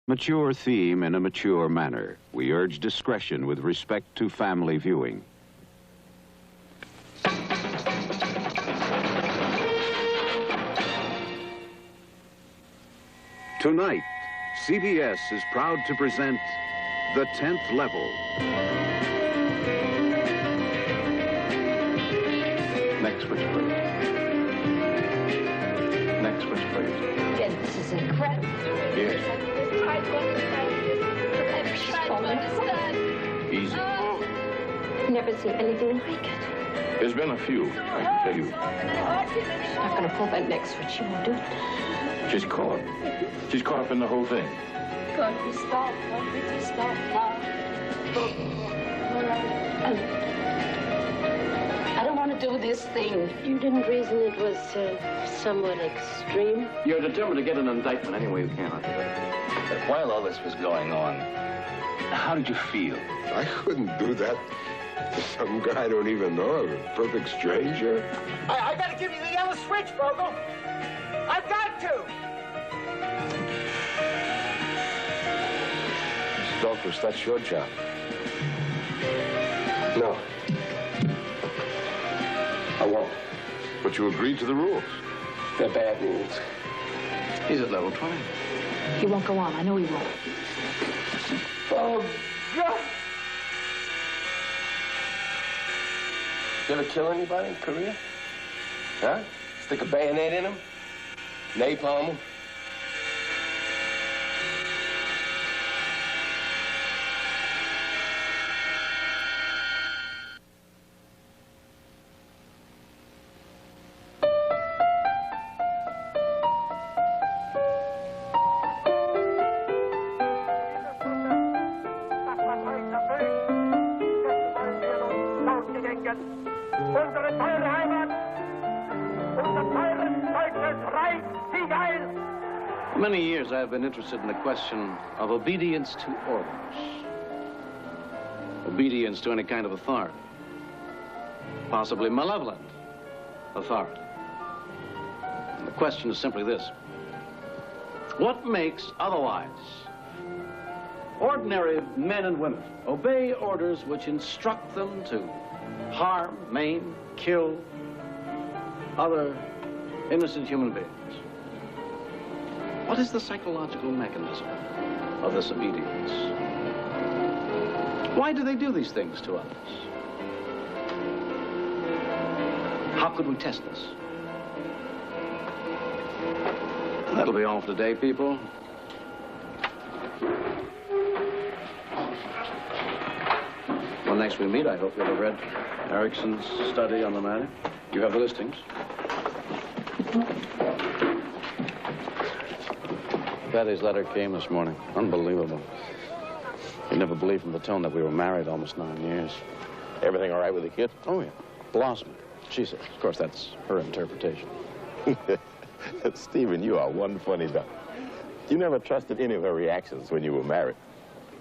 Mature theme in a mature manner. We urge discretion with respect to family viewing. Tonight, CBS is proud to present The 10th Level. Next switch, please. Next switch, please. Yeah, this is incredible. Yes. Easy. Never seen anything like it. There's been a few, I can tell you. She's not going to pull that next switch. She won't do it. She's caught. She's caught up in the whole thing. Can't we stop? Can't we just stop now? I don't want to do this thing. You didn't reason it was somewhat extreme? You're determined to get an indictment any way you can, aren't you? But while all this was going on, how did you feel? I couldn't do that to some guy I don't even know, a perfect stranger. I gotta give you the yellow switch, Vogel. I've got to. Mr. Dahlquist, that's your job. No. I won't. But you agreed to the rules. They're bad rules. He's at level 20. He won't go on. I know he won't. Oh, God. You ever kill anybody in Korea? Huh? Stick a bayonet in them? Napalm them? For many years, I've been interested in the question of obedience to orders. Obedience to any kind of authority. Possibly malevolent authority. And the question is simply this. What makes otherwise ordinary men and women obey orders which instruct them to harm, maim, kill other innocent human beings? What is the psychological mechanism of this obedience? Why do they do these things to others? How could we test this? That'll be all for today, people. When next we meet, I hope you'll have read Erickson's study on the matter. You have the listings. Patty's letter came this morning. Unbelievable. You'd never believed from the tone that we were married almost 9 years. Everything all right with the kid? Oh, yeah. Blossoming. She says. Of course, that's her interpretation. Stephen, you are one funny duck. You never trusted any of her reactions when you were married.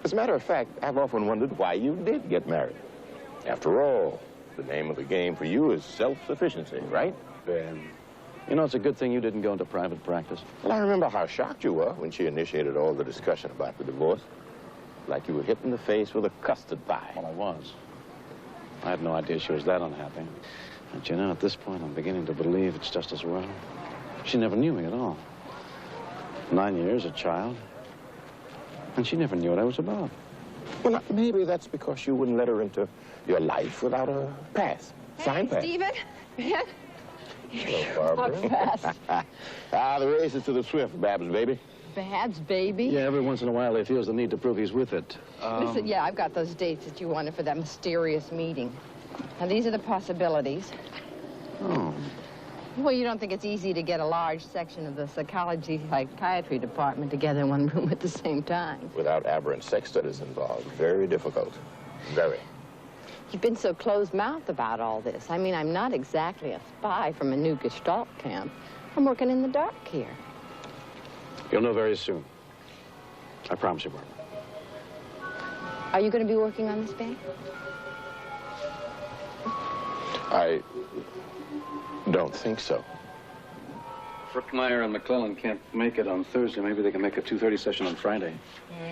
As a matter of fact, I've often wondered why you did get married. After all, the name of the game for you is self-sufficiency, right? Ben, you know, it's a good thing you didn't go into private practice. Well, I remember how shocked you were when she initiated all the discussion about the divorce. Like you were hit in the face with a custard pie. Well, I was. I had no idea she was that unhappy. But, you know, at this point, I'm beginning to believe it's just as well. She never knew me at all. 9 years, a child. And she never knew what I was about. Well, maybe that's because you wouldn't let her into your life without a pass. Sign pass. Stephen, Ben. Hello, Barbara. The race is to the swift, Babs, baby. Babs, baby? Yeah, every once in a while he feels the need to prove he's with it. Listen, yeah, I've got those dates that you wanted for that mysterious meeting. Now, these are the possibilities. Oh. Well, you don't think it's easy to get a large section of the psychiatry department together in one room at the same time. Without aberrant sex studies involved. Very difficult. Very. You've been so closed-mouthed about all this. I mean, I'm not exactly a spy from a new Gestalt camp. I'm working in the dark here. You'll know very soon. I promise you, Barbara. Are you going to be working on this, Ben? I don't think so. Brookmeyer and McClellan can't make it on Thursday. Maybe they can make a 2:30 session on Friday.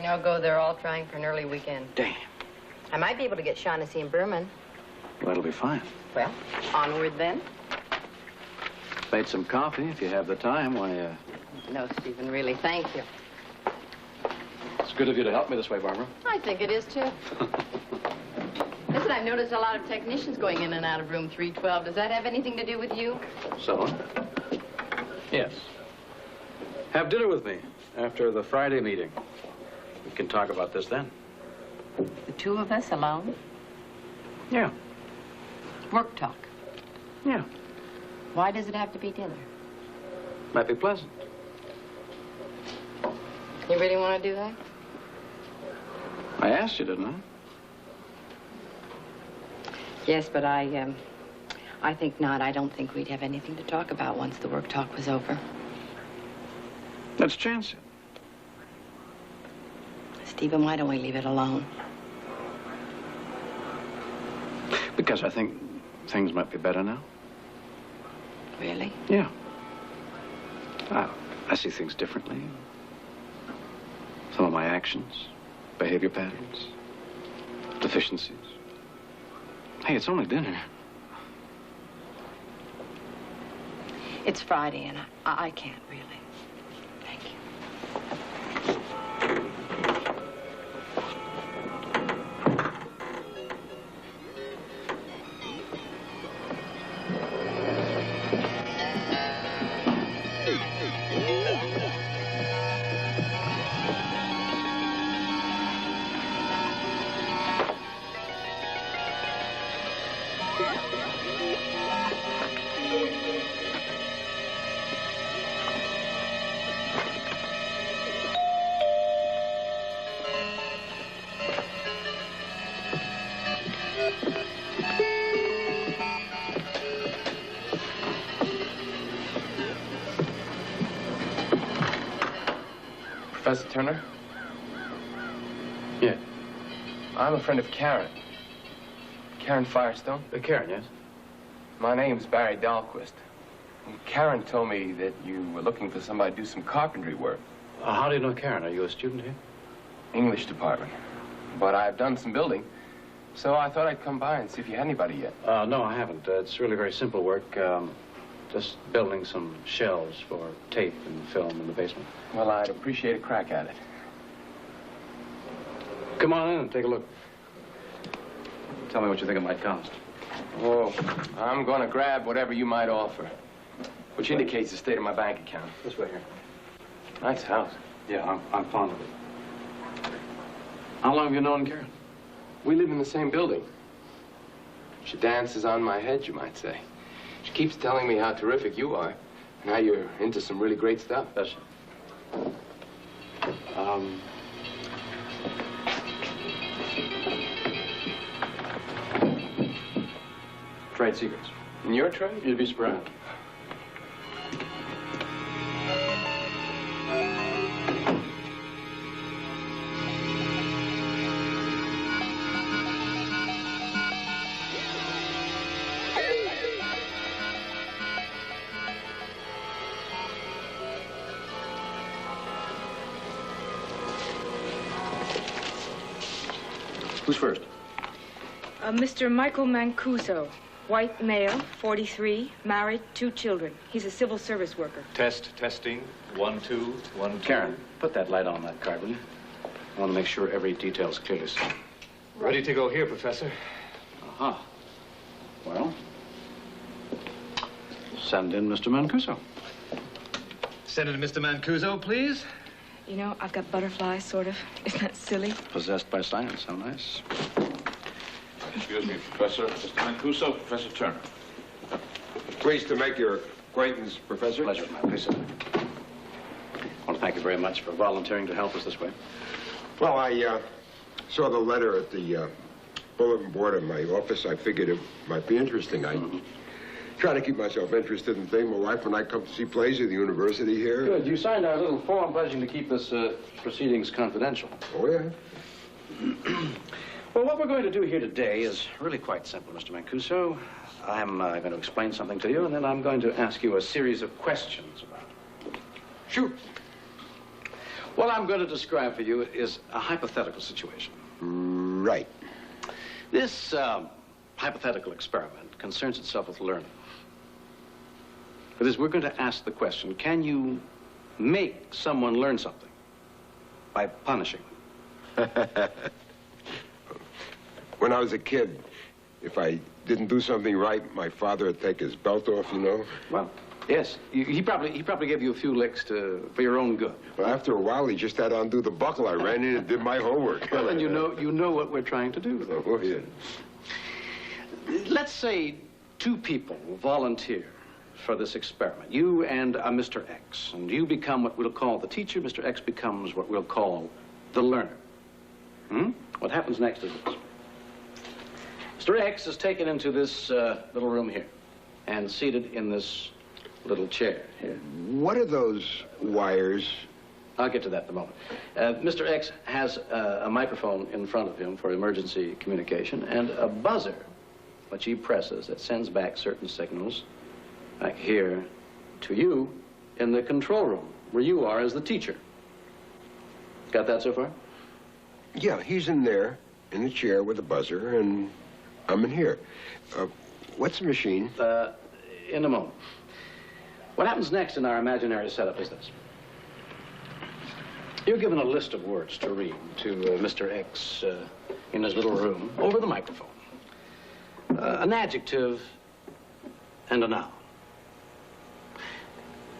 No go. They're all trying for an early weekend. Damn. I might be able to get Shaughnessy and Berman. Well, that'll be fine. Well, onward then. Made some coffee if you have the time. Why, No, Stephen, really, thank you. it's good of you to help me this way, Barbara. I think it is, too. Listen, I've noticed a lot of technicians going in and out of room 312. Does that have anything to do with you? So? Yes. Have dinner with me after the Friday meeting. We can talk about this then. The two of us alone? Yeah. Work talk. Yeah. Why does it have to be dinner? Might be pleasant. You really want to do that? I asked you, didn't I? Yes, but I think not. I don't think we'd have anything to talk about once the work talk was over. Let's chance it. Stephen, why don't we leave it alone? Because I think things might be better now. Really? Yeah. I see things differently. Some of my actions, behavior patterns, deficiencies. Hey, it's only dinner. It's Friday, and I can't really. Thank you. Professor Turner? Yeah. I'm a friend of Karen. Karen Firestone? Karen, yes? My name's Barry Dahlquist. Karen told me that you were looking for somebody to do some carpentry work. How do you know Karen? Are you a student here? English department. But I've done some building, so I thought I'd come by and see if you had anybody yet. No, I haven't. It's really very simple work. Just building some shelves for tape and film in the basement. Well, I'd appreciate a crack at it. Come on in and take a look. Tell me what you think it might cost. Oh, I'm going to grab whatever you might offer, which indicates the state of my bank account. This way here. Nice house. Yeah, I'm fond of it. How long have you known Karen? We live in the same building. She dances on my head, you might say. She keeps telling me how terrific you are and how you're into some really great stuff. Does she? Trade secrets. In your trade? You'd be surprised. Who's first? Mr. Michael Mancuso, white male, 43, married, 2 children. He's a civil service worker. Testing. 1, 2, 1, 2. Karen, put that light on that card, will you? I want to make sure every detail's clearly seen. Ready to go here, Professor. Aha. Well, send in Mr. Mancuso. Send in Mr. Mancuso, please. You know, I've got butterflies, sort of. Isn't that silly? Possessed by science, how nice. Excuse me, Professor. Mr. Mancuso, Professor Turner. Pleased to make your acquaintance, Professor. Pleasure, man. Please sit down. I want to thank you very much for volunteering to help us this way. Well, I saw the letter at the bulletin board in my office. I figured it might be interesting. I try to keep myself interested in things. My wife and I come to see plays at the university here. Good. You signed our little form pledging to keep this proceedings confidential. Oh, yeah? Well, what we're going to do here today is really quite simple, Mr. Mancuso. I'm going to explain something to you, and then I'm going to ask you a series of questions about it. Shoot. What I'm going to describe for you is a hypothetical situation. Right. This hypothetical experiment concerns itself with learning. That is, we're going to ask the question, can you make someone learn something by punishing them? When I was a kid, if I didn't do something right, my father would take his belt off, you know? Well, yes. He probably gave you a few licks for your own good. Well, after a while, he just had to undo the buckle. I ran in and did my homework. Well, then you know what we're trying to do, though. Oh, yeah. Let's say two people volunteer for this experiment. You and Mr. X. And you become what we'll call the teacher. Mr. X becomes what we'll call the learner. What happens next is this. Mr. X is taken into this little room here and seated in this little chair here. What are those wires? I'll get to that in a moment. Mr. X has a microphone in front of him for emergency communication and a buzzer, which he presses, that sends back certain signals back here to you in the control room, where you are as the teacher. Got that so far? Yeah, he's in there, in the chair with the buzzer, and I'm in here. What's the machine? In a moment. What happens next in our imaginary setup is this. You're given a list of words to read to Mr. X in his little room over the microphone. An adjective and a noun.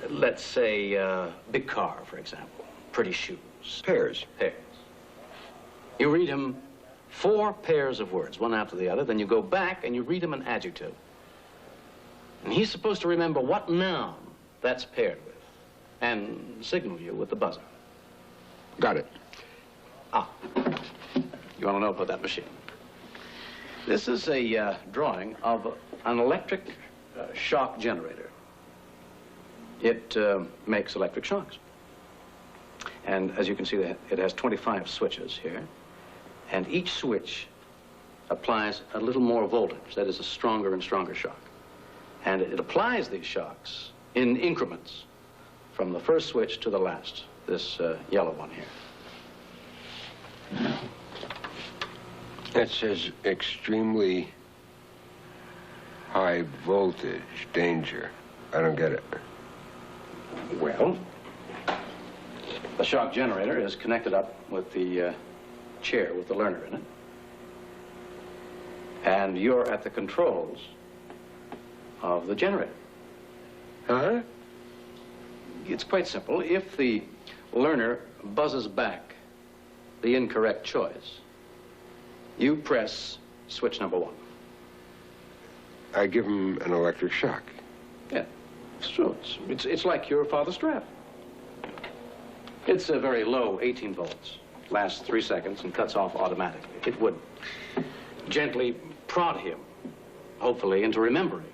Let's say big car, for example. Pretty shoes. Pairs. Pairs. You read him 4 pairs of words, one after the other. Then you go back and you read him an adjective. And he's supposed to remember what noun that's paired with and signal you with the buzzer. Got it. Ah. You want to know about that machine? This is a drawing of an electric shock generator. It makes electric shocks. And as you can see, it has 25 switches here. And each switch applies a little more voltage. That is a stronger and stronger shock. And it applies these shocks in increments from the first switch to the last, this yellow one here. That says extremely high voltage, danger. I don't get it. Well, the shock generator is connected up with the chair with the learner in it. And you're at the controls of the generator. Huh? It's quite simple. If the learner buzzes back the incorrect choice, you press switch number 1. I give him an electric shock. Yeah, it's true. It's like your father's strap. It's a very low 18 volts. Lasts 3 seconds and cuts off automatically. It would gently prod him, hopefully, into remembering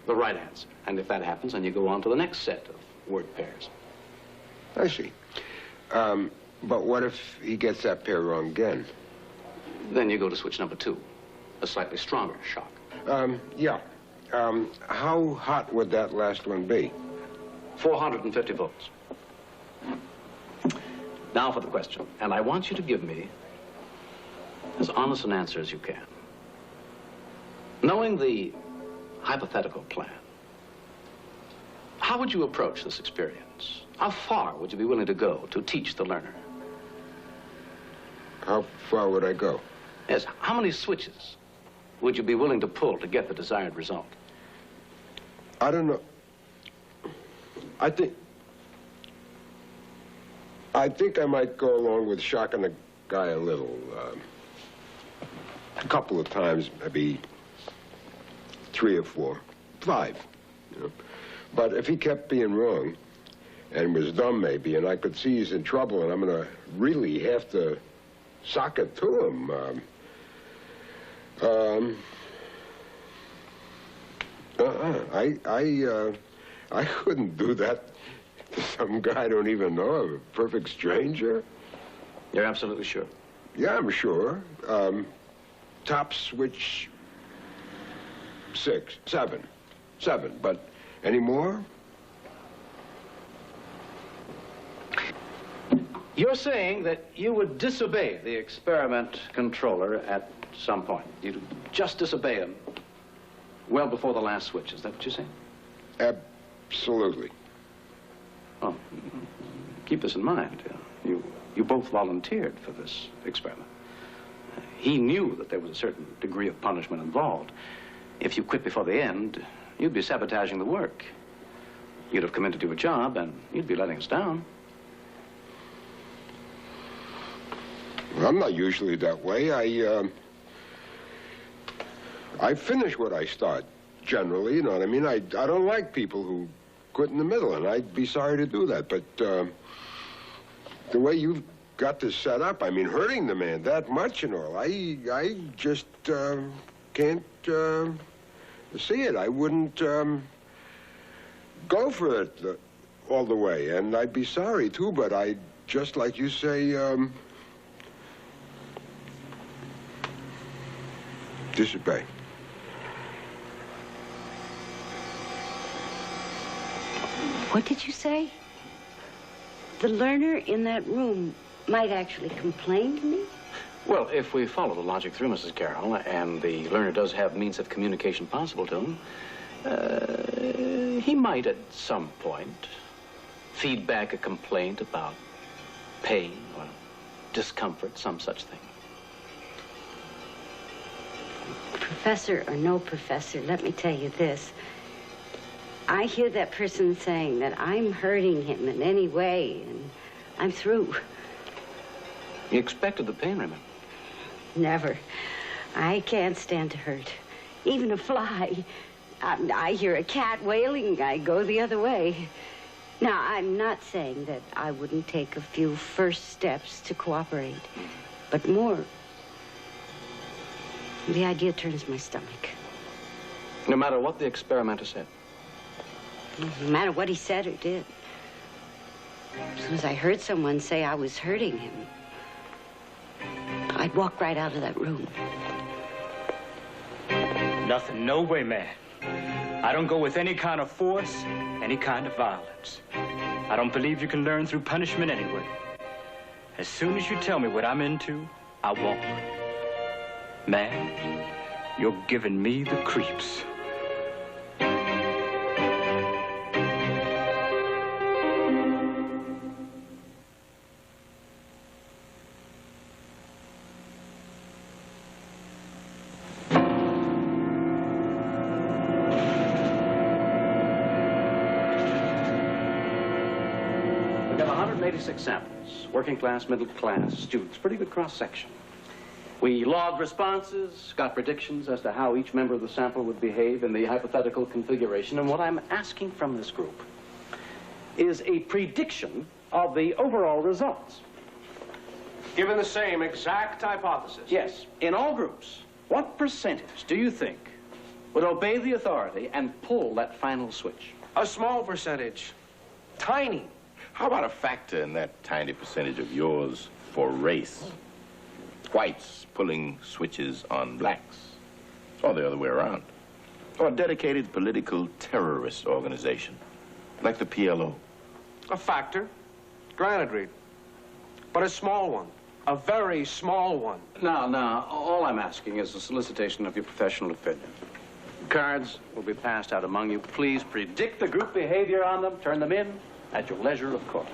the right answer. And if that happens, then you go on to the next set of word pairs. I see. But what if he gets that pair wrong again? Then you go to switch number 2, a slightly stronger shock. Yeah. How hot would that last one be? 450 volts. Now for the question, and I want you to give me as honest an answer as you can. Knowing the hypothetical plan, how would you approach this experience? How far would you be willing to go to teach the learner? How far would I go? Yes, how many switches would you be willing to pull to get the desired result? I don't know. I think I might go along with shocking the guy a little. A couple of times, maybe 3 or 4, 5. You know? But if he kept being wrong and was dumb maybe, and I could see he's in trouble and I'm going to really have to sock it to him, I couldn't do that to some guy I don't even know, a perfect stranger. You're absolutely sure? Yeah, I'm sure. Top switch 6, 7. 7, but any more? You're saying that you would disobey the experiment controller at some point. You'd just disobey him well before the last switch. Is that what you're saying? Absolutely. Well, keep this in mind. You both volunteered for this experiment. He knew that there was a certain degree of punishment involved. If you quit before the end, you'd be sabotaging the work. You'd have committed to your job, and you'd be letting us down. Well, I'm not usually that way. I finish what I start, generally, you know what I mean? I don't like people who quit in the middle, and I'd be sorry to do that, but the way you've got this set up, I mean, hurting the man that much and all, I just can't see it. I wouldn't go for it all the way, and I'd be sorry, too, but I, just like you say, disobey. What did you say? The learner in that room might actually complain to me? Well, if we follow the logic through, Mrs. Carroll, and the learner does have means of communication possible to him, he might at some point feed back a complaint about pain or discomfort, some such thing. Professor or no professor, let me tell you this. I hear that person saying that I'm hurting him in any way, and I'm through. You expected the pain, remember? Never. I can't stand to hurt. Even a fly. I hear a cat wailing, I go the other way. Now, I'm not saying that I wouldn't take a few first steps to cooperate, but more, the idea turns my stomach. No matter what the experimenter said? No matter what he said or did. As soon as I heard someone say I was hurting him, I'd walk right out of that room. Nothing, no way, man. I don't go with any kind of force, any kind of violence. I don't believe you can learn through punishment anyway. As soon as you tell me what I'm into, I won't. Man, you're giving me the creeps. We've got 186 samples, working class, middle class students, pretty good cross-section. We logged responses, got predictions as to how each member of the sample would behave in the hypothetical configuration, and what I'm asking from this group is a prediction of the overall results. Given the same exact hypothesis? Yes, in all groups, what percentage do you think would obey the authority and pull that final switch? A small percentage. Tiny. How about a factor in that tiny percentage of yours for race? Whites pulling switches on blacks, or the other way around. Or a dedicated political terrorist organization, like the PLO. A factor. Granted, Reed. But a small one. A very small one. Now, all I'm asking is a solicitation of your professional opinion. Cards will be passed out among you. Please predict the group behavior on them. Turn them in at your leisure, of course.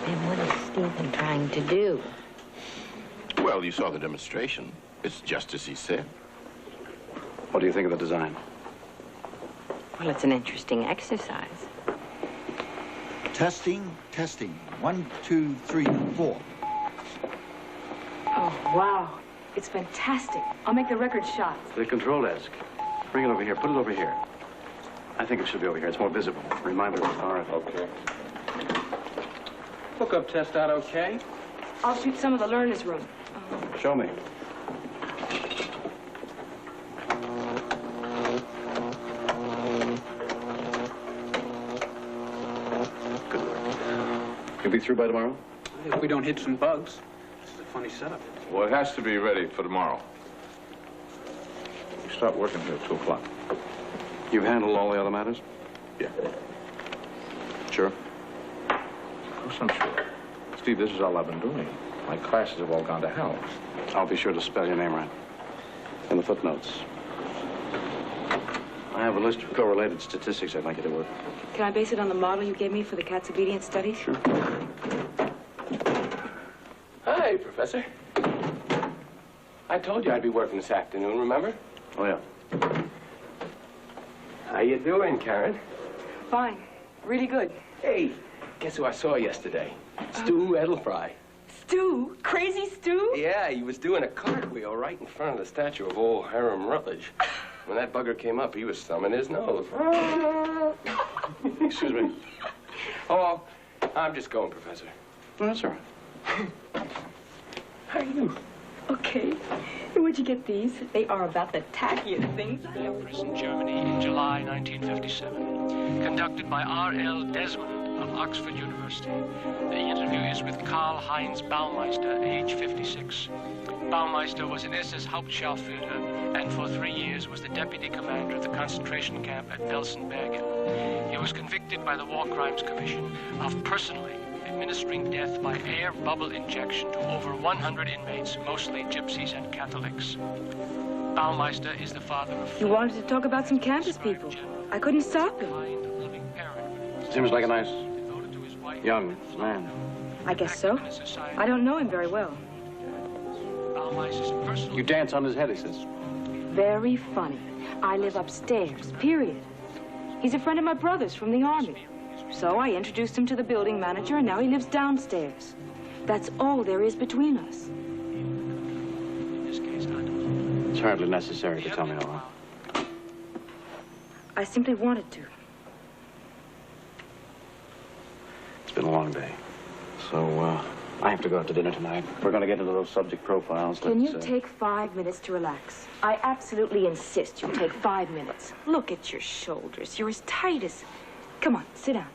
And what is Stephen trying to do? Well, you saw the demonstration. It's just as he said. What do you think of the design? Well, it's an interesting exercise. Testing, testing. 1, 2, 3, 4. Oh, wow. It's fantastic. I'll make the record shot. The control desk. Bring it over here. Put it over here. I think it should be over here. It's more visible. Reminder of authority. Okay. Hookup test out okay? I'll shoot some of the learner's room. Show me. Good work. You'll be through by tomorrow? If we don't hit some bugs. a funny setup. Well, it has to be ready for tomorrow. You start working here at 2 o'clock. You've handled all the other matters? Yeah. Sure. Of course I'm sure. Steve, this is all I've been doing. My classes have all gone to hell. I'll be sure to spell your name right. In the footnotes. I have a list of correlated statistics I'd like you to work. Can I base it on the model you gave me for the cat's obedience studies? Sure. Hi, Professor. I told you I'd be working this afternoon, remember? Oh, yeah. How you doing, Karen? Fine. Really good. Hey, guess who I saw yesterday? Stu Edelfry. Stu? Crazy Stu? Yeah, he was doing a cartwheel right in front of the statue of old Hiram Rutledge. When that bugger came up, he was thumbing his nose. Excuse me. Oh, I'm just going, Professor. No, that's all right. How are you? Okay. Where'd you get these? They are about the tackiest things I ever... Prison, Germany in July 1957. Conducted by R.L. Desmond of Oxford University. The interview is with Karl-Heinz Baumeister, age 56. Baumeister was an SS Hauptscharführer and for 3 years was the deputy commander of the concentration camp at Belsenbergen. He was convicted by the War Crimes Commission of personally administering death by air bubble injection to over 100 inmates, mostly gypsies and Catholics. Baumeister is the father of... You wanted to talk about some campus people. I couldn't stop him. Seems like a nice young man. I guess so. I don't know him very well. You dance on his head, he says. Very funny. I live upstairs, period. He's a friend of my brother's from the Army. So I introduced him to the building manager, and now he lives downstairs. That's all there is between us. It's hardly necessary to tell me all that. I simply wanted to. It's been a long day. So, I have to go out to dinner tonight. We're going to get into those subject profiles. Can you take 5 minutes to relax? I absolutely insist you take 5 minutes. Look at your shoulders. You're as tight as... Come on, sit down.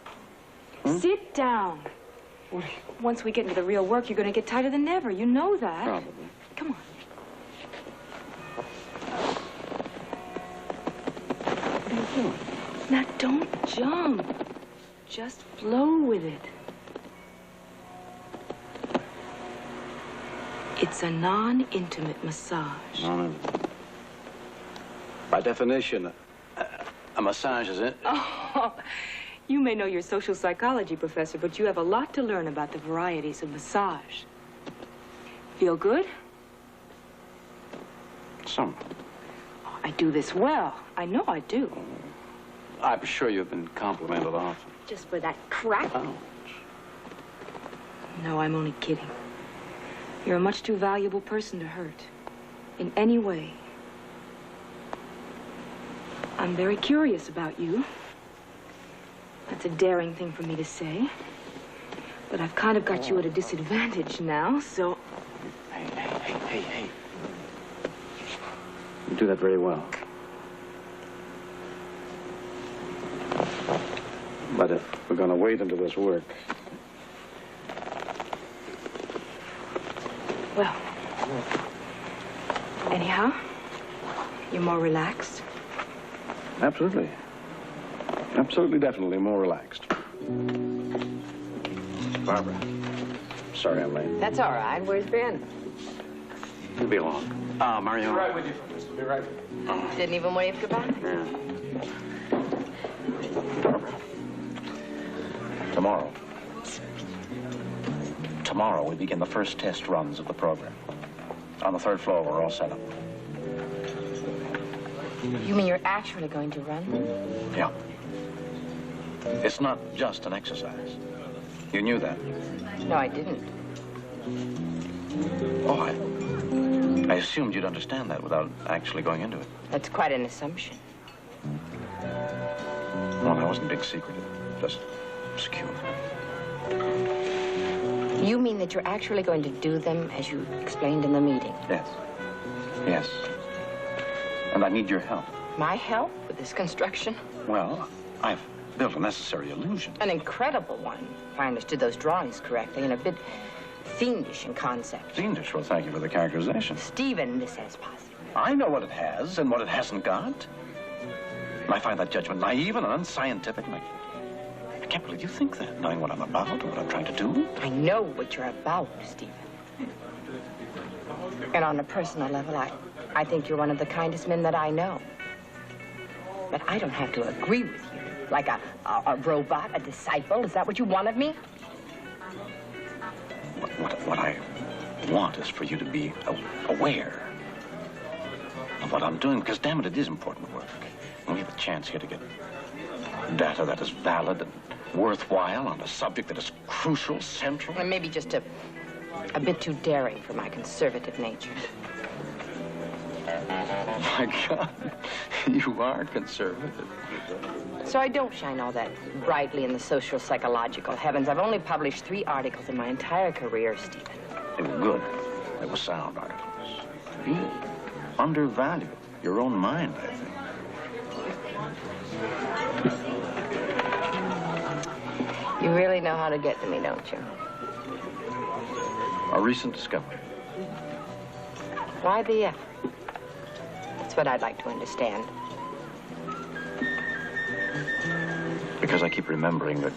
Sit down. Once we get into the real work, you're going to get tighter than ever. You know that. Probably. Come on. What are you doing? Now, don't jump. Just flow with it. It's a non-intimate massage. By definition, a massage is it? Oh, you may know your social psychology, Professor, but you have a lot to learn about the varieties of massage. Feel good? Some. Oh, I do this well. I know I do. I'm sure you've been complimented often. Just for that crack? Oh. No, I'm only kidding. You're a much too valuable person to hurt. In any way. I'm very curious about you. That's a daring thing for me to say. But I've kind of got you at a disadvantage now, so... Hey. You do that very well. But if we're going to wade into this work... Well, anyhow, you're more relaxed? Absolutely. Absolutely, definitely more relaxed. Barbara, sorry I'm late. That's all right. Where's Ben? He'll be along. Mario. Be right with you, Professor. Be right with you. Didn't even wave goodbye? Yeah. Barbara. Tomorrow we begin the first test runs of the program. On the 3rd floor, we're all set up. You mean you're actually going to run? Yeah. It's not just an exercise. You knew that. No, I didn't. Oh, I assumed you'd understand that without actually going into it. That's quite an assumption. Well, that wasn't big secret. Just secure. You mean that you're actually going to do them as you explained in the meeting? Yes. Yes. And I need your help. My help with this construction? Well, I've built a necessary illusion. An incredible one, if I understood those drawings correctly, and a bit fiendish in concept. Fiendish? Well, thank you for the characterization. Stephen, this has possible. I know what it has and what it hasn't got. And I find that judgment naive and unscientific. I can't believe you think that, knowing what I'm about or what I'm trying to do. I know what you're about, Stephen. And on a personal level, I think you're one of the kindest men that I know. But I don't have to agree with you. Like a robot, a disciple. Is that what you want of me? What I want is for you to be aware of what I'm doing, because, damn it is important work. And we have a chance here to get data that is valid and worthwhile on a subject that is crucial, central. And maybe just a bit too daring for my conservative nature. My God, you are conservative. So I don't shine all that brightly in the social psychological heavens. I've only published 3 articles in my entire career, Stephen. They were good. They were sound articles. You undervalue your own mind, I think. You really know how to get to me, don't you? A recent discovery. Why the effort? That's what I'd like to understand. Because I keep remembering that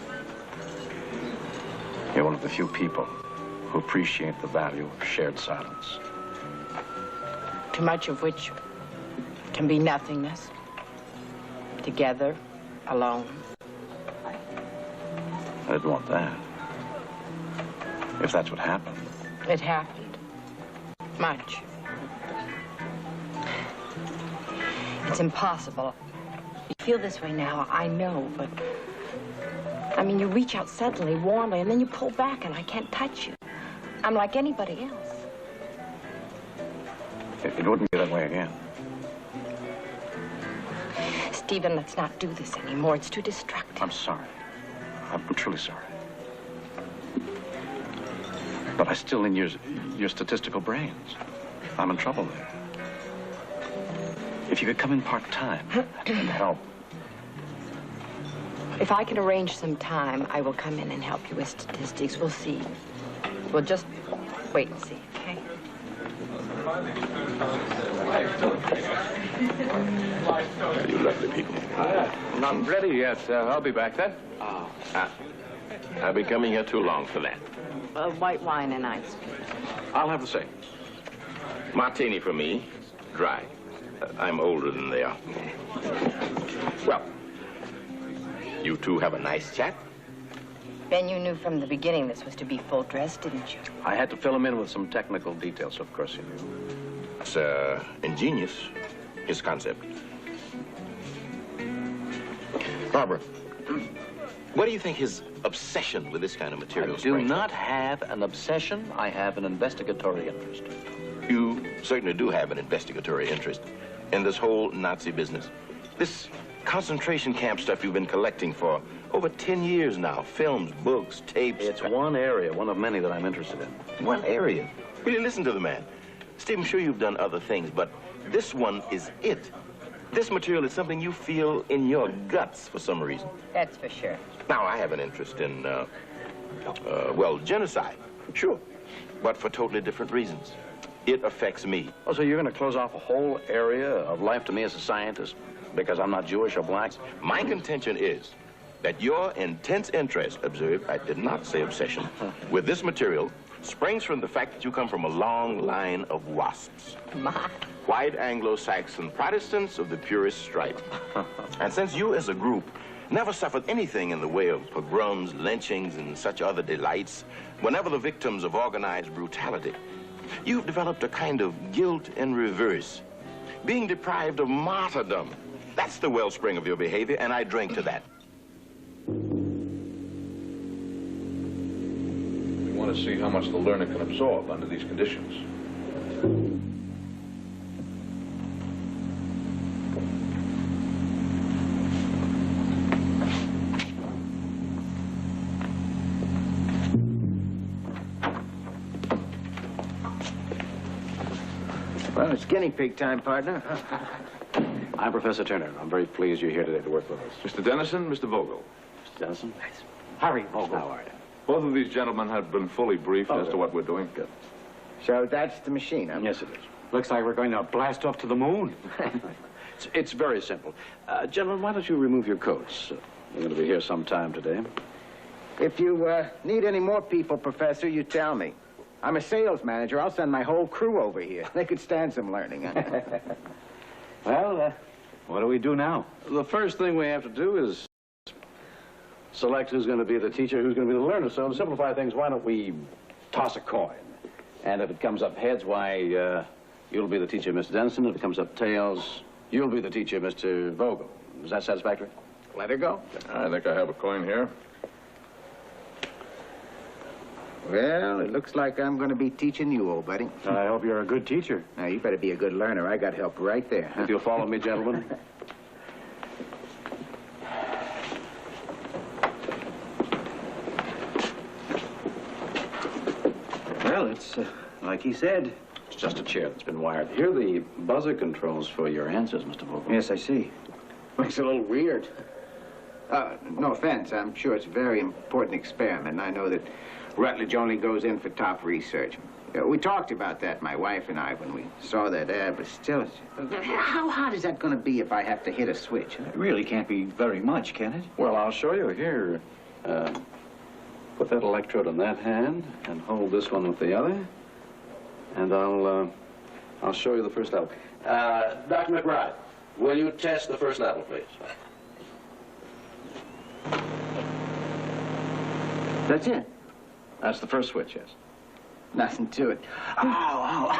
you're one of the few people who appreciate the value of shared silence. Too much of which can be nothingness. Together, alone. I didn't want that. If that's what happened. It happened. Much. It's impossible. You feel this way now, I know, but... I mean, you reach out suddenly, warmly, and then you pull back, and I can't touch you. I'm like anybody else. It wouldn't be that way again. Stephen, let's not do this anymore. It's too destructive. I'm sorry. I'm truly sorry. But I still in your statistical brains. I'm in trouble there. If you could come in part-time and help. If I can arrange some time, I will come in and help you with statistics. We'll see. We'll just wait and see, okay? You lovely people. Not ready yet. I'll be back then. I've been coming here too long for that. White wine and ice. I'll have the same. Martini for me, dry. I'm older than they are. Well, you two have a nice chat. Ben, you knew from the beginning this was to be full dress, didn't you? I had to fill him in with some technical details, of course you knew. It's ingenious, his concept. Barbara, what do you think his obsession with this kind of material I do not have an obsession. I have an investigatory interest. You certainly do have an investigatory interest in this whole Nazi business. This concentration camp stuff you've been collecting for over 10 years now. Films, books, tapes. It's one area, one of many that I'm interested in. One area? Really listen to the man. Steve, I'm sure you've done other things, but this one is it. This material is something you feel in your guts for some reason. That's for sure. Now, I have an interest in, well, genocide. Sure. But for totally different reasons. It affects me. Oh, so you're going to close off a whole area of life to me as a scientist because I'm not Jewish or black? My contention is that your intense interest, observe, I did not say obsession, with this material springs from the fact that you come from a long line of wasps. My. White Anglo-Saxon Protestants of the purest stripe. And since you as a group never suffered anything in the way of pogroms, lynchings, and such other delights, whenever the victims of organized brutality, you've developed a kind of guilt in reverse, being deprived of martyrdom. That's the wellspring of your behavior, and I drink to that. We want to see how much the learner can absorb under these conditions. Well, it's guinea pig time, partner. I'm Professor Turner. I'm very pleased you're here today to work with us. Mr. Dennison, Mr. Vogel. Mr. Dennison? Harry Vogel. How are you? Both of these gentlemen have been fully briefed as to what we're doing. Good. So that's the machine, huh? Yes, it is. Looks like we're going to blast off to the moon. It's very simple. Gentlemen, why don't you remove your coats? We're going to be here sometime today. If you need any more people, Professor, you tell me. I'm a sales manager. I'll send my whole crew over here. They could stand some learning. Huh? Well, what do we do now? The first thing we have to do is select who's going to be the teacher, who's going to be the learner. So to simplify things, why don't we toss a coin? And if it comes up heads, why, you'll be the teacher, Mr. Denison. If it comes up tails, you'll be the teacher, Mr. Vogel. Is that satisfactory? Let her go. I think I have a coin here. Well, it looks like I'm going to be teaching you, old buddy. I hope you're a good teacher. Now, you better be a good learner. I got help right there. Huh? If you'll follow me, gentlemen. Well, it's like he said. It's just a chair that's been wired. Here are the buzzer controls for your answers, Mr. Vogel. Yes, I see. Looks a little weird. No offense. I'm sure it's a very important experiment. And I know that Rutledge only goes in for top research. We talked about that, my wife and I, when we saw that ad, but still, how hard is that going to be if I have to hit a switch? It really can't be very much, can it? Well, I'll show you here. Put that electrode in that hand and hold this one with the other. And I'll show you the first level. Dr. McBride, will you test the first level, please? That's it. That's the first switch, yes. Nothing to it. Oh.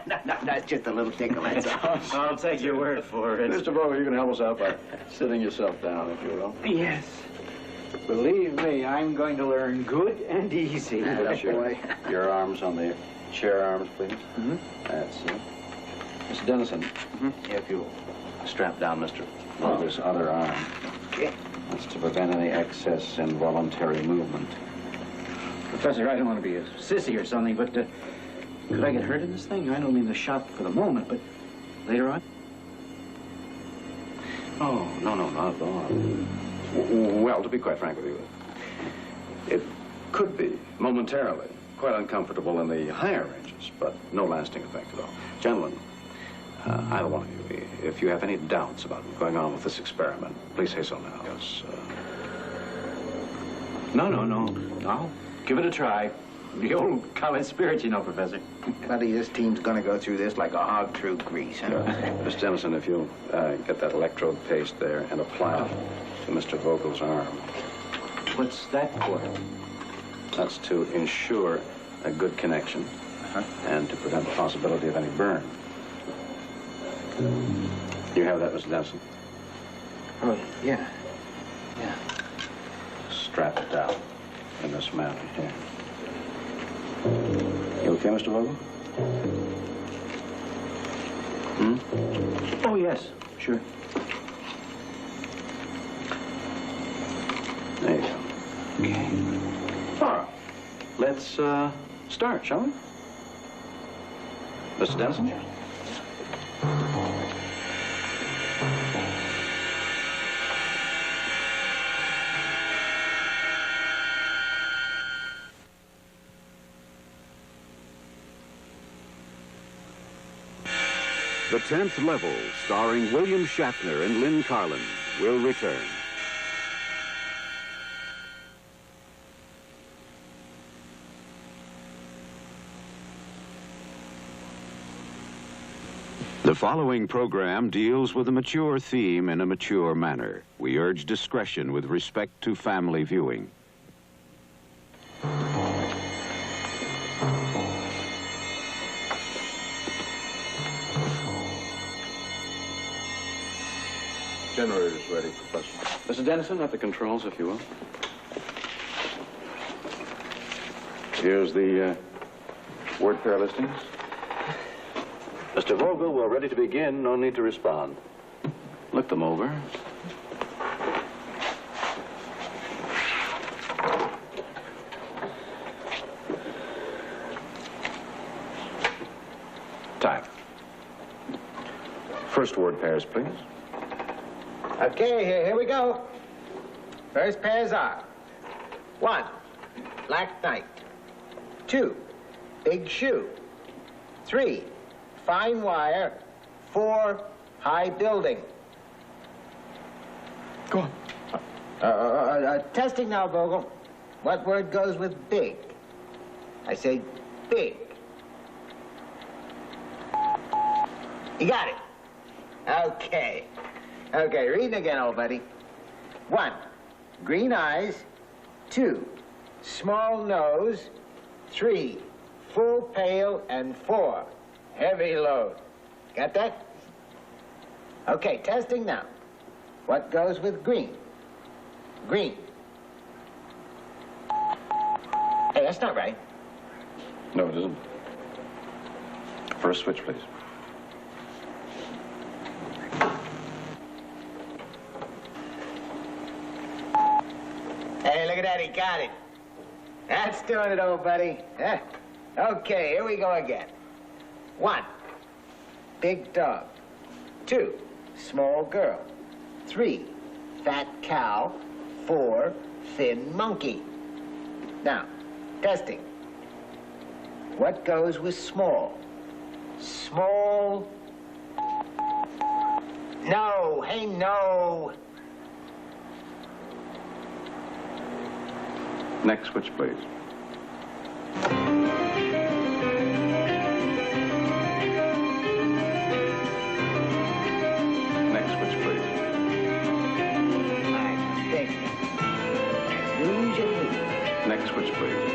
No, that's just a little tickle, that's all. I'll take your word for it. Mr. Vogel, you can help us out by sitting yourself down, if you will. Yes. Believe me, I'm going to learn good and easy. Sure. Your arms on the chair arms, please. Mm-hmm. That's it. Mr. Dennison, if you'll strap down Mr. Vogel's other arm. Okay. That's to prevent any excess involuntary movement. Professor, I don't want to be a sissy or something, but could I get hurt in this thing? I don't mean the shot for the moment, but later on? Oh, no, not at all. Well, to be quite frank with you, it could be momentarily quite uncomfortable in the higher ranges, but no lasting effect at all. Gentlemen, either one of you, if you have any doubts about what's going on with this experiment, please say so now. Yes, No. I'll give it a try. The old college spirit, you know, Professor. Buddy, this team's going to go through this like a hog through grease, huh? Miss Dennison, if you'll get that electrode paste there and apply it to Mr. Vogel's arm. What's that for? That's to ensure a good connection and to prevent the possibility of any burn. You have that, Mr. Dennison? Oh, yeah. Strap it down in this manner here. You okay, Mr. Vogel? Oh, yes, sure. There you go. Okay. All right. Let's start, shall we? Mr. Dennison? The 10th level, starring William Shatner and Lynn Carlin, will return. The following program deals with a mature theme in a mature manner. We urge discretion with respect to family viewing. Generator's ready, Professor. Mr. Dennison, at the controls, if you will. Here's the word pair listings. Mr. Vogel, we're ready to begin. No need to respond. Look them over. Time. First word pairs, please. Okay, here we go. First pairs are 1, black night. 2, big shoe. 3, fine wire. 4, high building. Go on. Testing now, Vogel. What word goes with big? I say big. You got it? Okay. Okay, reading again, old buddy. 1, green eyes. 2, small nose. 3, full pail. And 4, heavy load. Got that? Okay, testing now. What goes with green? Green. Hey, that's not right. No, it isn't. First switch, please. Hey, look at that, he got it. That's doing it, old buddy. Huh? Okay, here we go again. 1, big dog. 2, small girl. 3, fat cow. 4, thin monkey. Now, testing. What goes with small? Small. No, hey, no. Next switch, please. Next switch, please. Next switch, please.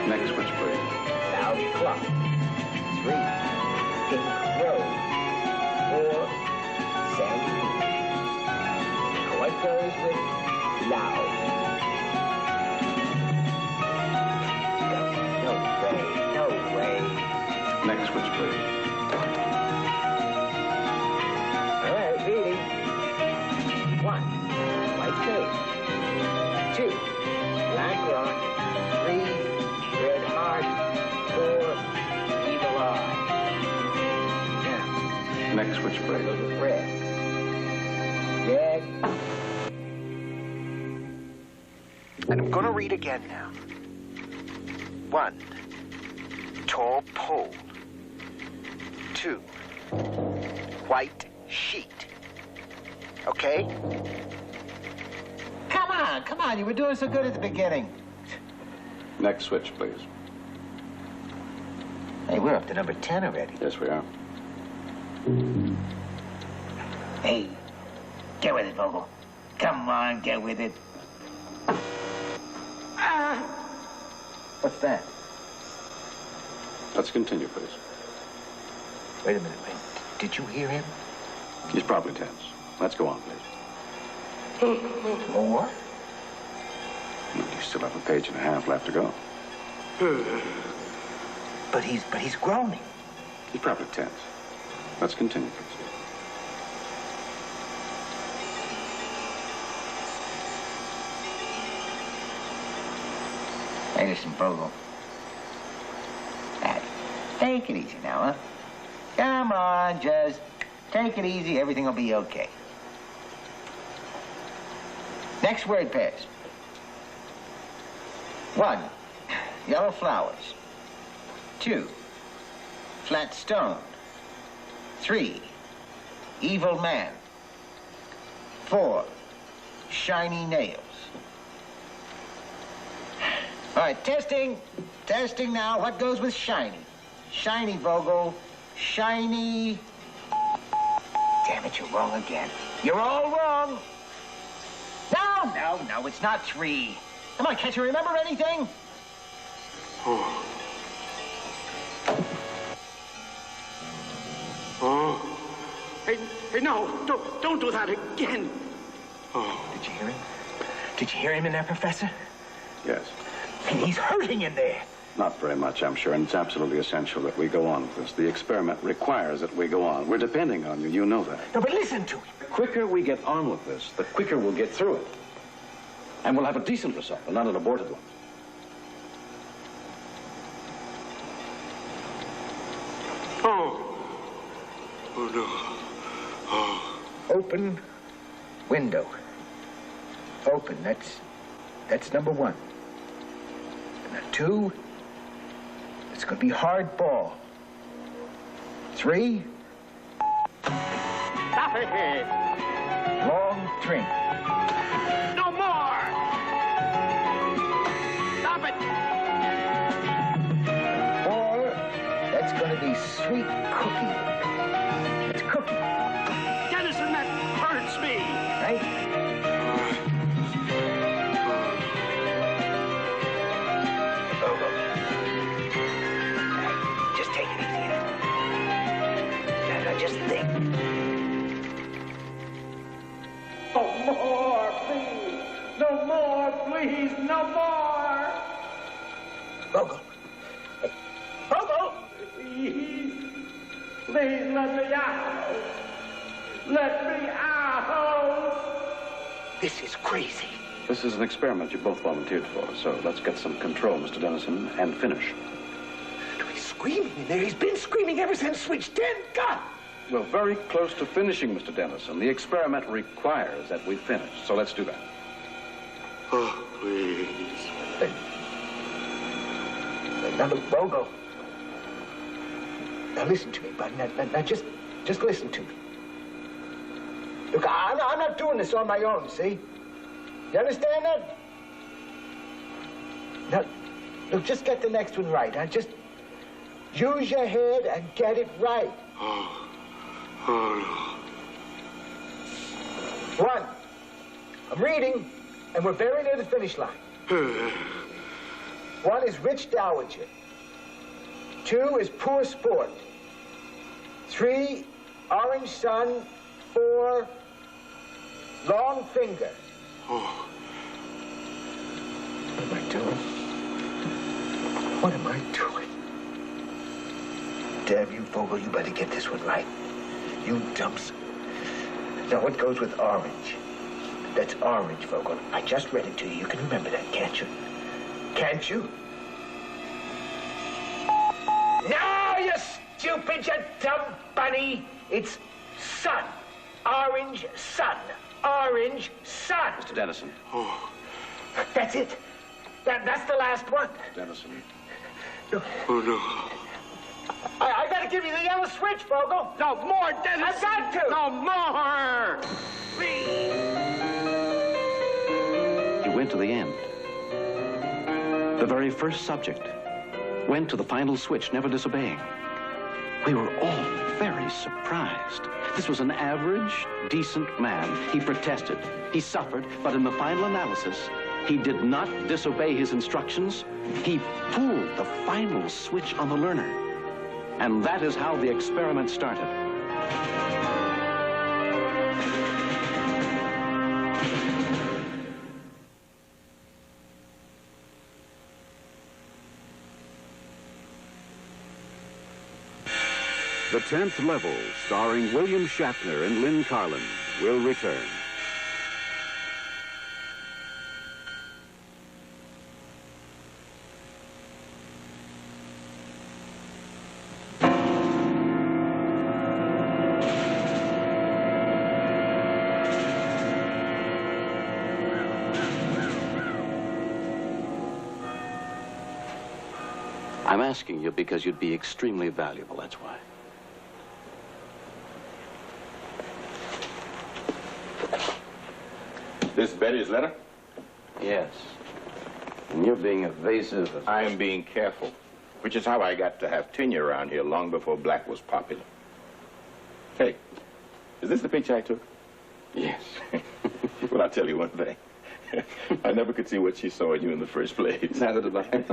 Next switch, please. Loud clock. 3, pink road. 4, sandy. Now what goes with loud? No way. Next switch, please. All right, reading. 1, white face. 2, black rock. 3, red heart. 4, evil eye. Now, Next switch, please. red. Red. And I'm going to read again now. 1, tall pole. 2, white sheet. Okay? Come on, you were doing so good at the beginning. Next switch, please. Hey, we're up to number 10 already. Yes, we are. Hey, get with it, Vogel. Come on, get with it. What's that? Let's continue, please. Wait a minute, did you hear him? He's probably tense. Let's go on, please. More? You still have a page and a half left to go. But he's groaning. He's probably tense. Let's continue, please. Hey, listen, Vogel. Hey, take it easy now, huh? Come on, just take it easy. Everything will be okay. Next word pairs. 1, yellow flowers. 2, flat stone. 3, evil man. 4, shiny nails. All right, testing. Testing now. What goes with shiny? Shiny, Vogel. Shiny. Damn it, you're wrong again. You're all wrong. No, it's not 3. Come on, can't you remember anything? Hey, no, don't do that again. Did you hear him? Did you hear him in there, Professor? Yes. He's hurting in there. Not very much, I'm sure, and it's absolutely essential that we go on with this. The experiment requires that we go on. We're depending on you. You know that. No, but listen to him. The quicker we get on with this, the quicker we'll get through it. And we'll have a decent result, and not an aborted one. Oh, no. Open window. Open, that's number 1. And 2, it's going to be hard ball. 3, Stop it! long drink. No more! Stop it! 4, that's going to be sweet cookie. It's cookie. Dennison, that hurts me! Right? Just take it easy. Now just think. No more, please! No more, please! No more! Vogel. Hey, Vogel! Please let me out! Let me out! This is crazy. This is an experiment you both volunteered for, so let's get some control, Mr. Dennison, and finish. He's screaming in there. He's been screaming ever since switch 10. God! We're very close to finishing, Mr. Dennison. The experiment requires that we finish, so let's do that. Oh, please. Now, look, Vogel. Now, listen to me, bud. Now just listen to me. Look, I'm not doing this on my own, see? You understand that? Now, look, just get the next one right. Huh? Just use your head and get it right. Oh, no. 1, I'm reading, and we're very near the finish line. 1 is rich dowager. 2 is poor sport. 3, orange sun. 4, long finger. Oh. What am I doing? What am I doing? Damn you, Vogel, you better get this one right. You dumps. Now, what goes with orange? That's orange, Vogel. I just read it to you. You can remember that, can't you? Can't you? No, you stupid, you dumb bunny. It's sun. Orange sun. Orange sun. Mr. Dennison. Oh. That's it. That's the last one. Mr. Dennison. No. Oh, no. I gotta give you the yellow switch, Vogel. No more, Dennison. I've got to. No more. Please. He went to the end. The very first subject went to the final switch, never disobeying. We were all very surprised. This was an average, decent man. He protested, he suffered, but in the final analysis, he did not disobey his instructions. He pulled the final switch on the learner. And that is how the experiment started. The 10th Level, starring William Shatner and Lynn Carlin, will return. I'm asking you because you'd be extremely valuable, that's why. This Betty's letter? Yes. And you're being evasive. I am being careful, which is how I got to have tenure around here long before black was popular. Hey, is this the picture I took? Yes. Well, I'll tell you one thing. I never could see what she saw in you in the first place. Neither did I.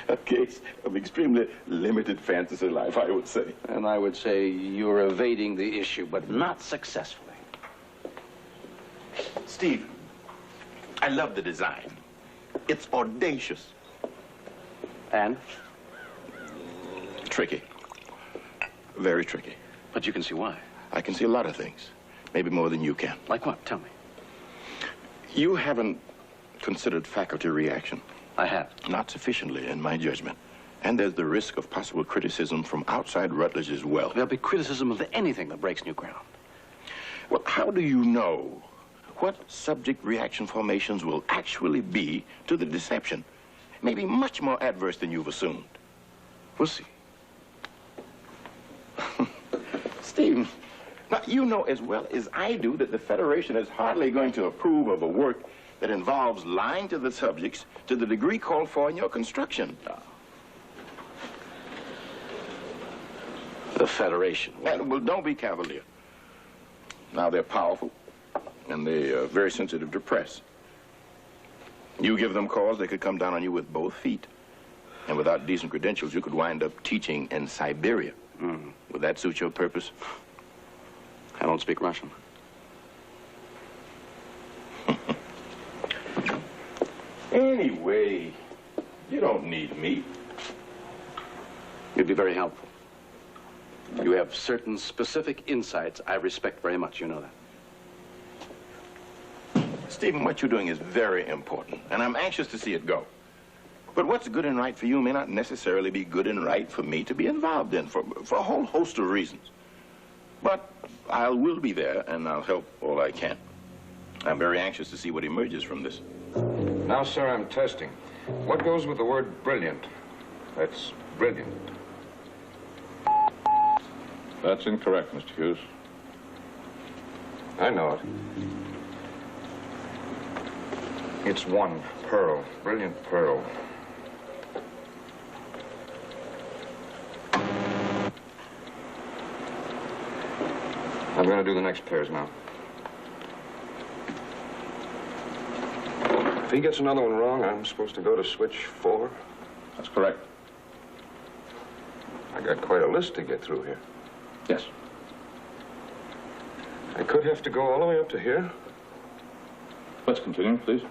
A case of extremely limited fantasy life, I would say. And I would say you're evading the issue, but not successfully. Steve, I love the design. It's audacious. And? Tricky. Very tricky. But you can see why. I can see a lot of things. Maybe more than you can. Like what? Tell me. You haven't considered faculty reaction. I have. Not sufficiently, in my judgment. And there's the risk of possible criticism from outside Rutledge as well. There'll be criticism of anything that breaks new ground. Well, how do you know what subject reaction formations will actually be to the deception. Maybe much more adverse than you've assumed. We'll see. Stephen, now you know as well as I do that the Federation is hardly going to approve of a work that involves lying to the subjects to the degree called for in your construction. The Federation. Well, don't be cavalier. Now, they're powerful, and they're very sensitive to press. You give them cause, they could come down on you with both feet. And without decent credentials, you could wind up teaching in Siberia. Would that suit your purpose? I don't speak Russian. Anyway, you don't need me. You'd be very helpful. You have certain specific insights I respect very much, you know that. Stephen, what you're doing is very important, and I'm anxious to see it go. But what's good and right for you may not necessarily be good and right for me to be involved in, for a whole host of reasons. But I will be there, and I'll help all I can. I'm very anxious to see what emerges from this. Now, sir, I'm testing. What goes with the word brilliant? That's brilliant. That's incorrect, Mr. Hughes. I know it. It's one pearl, brilliant pearl. I'm going to do the next pairs now. If he gets another one wrong, I'm supposed to go to switch 4? That's correct. I got quite a list to get through here. Yes. I could have to go all the way up to here. Let's continue, please.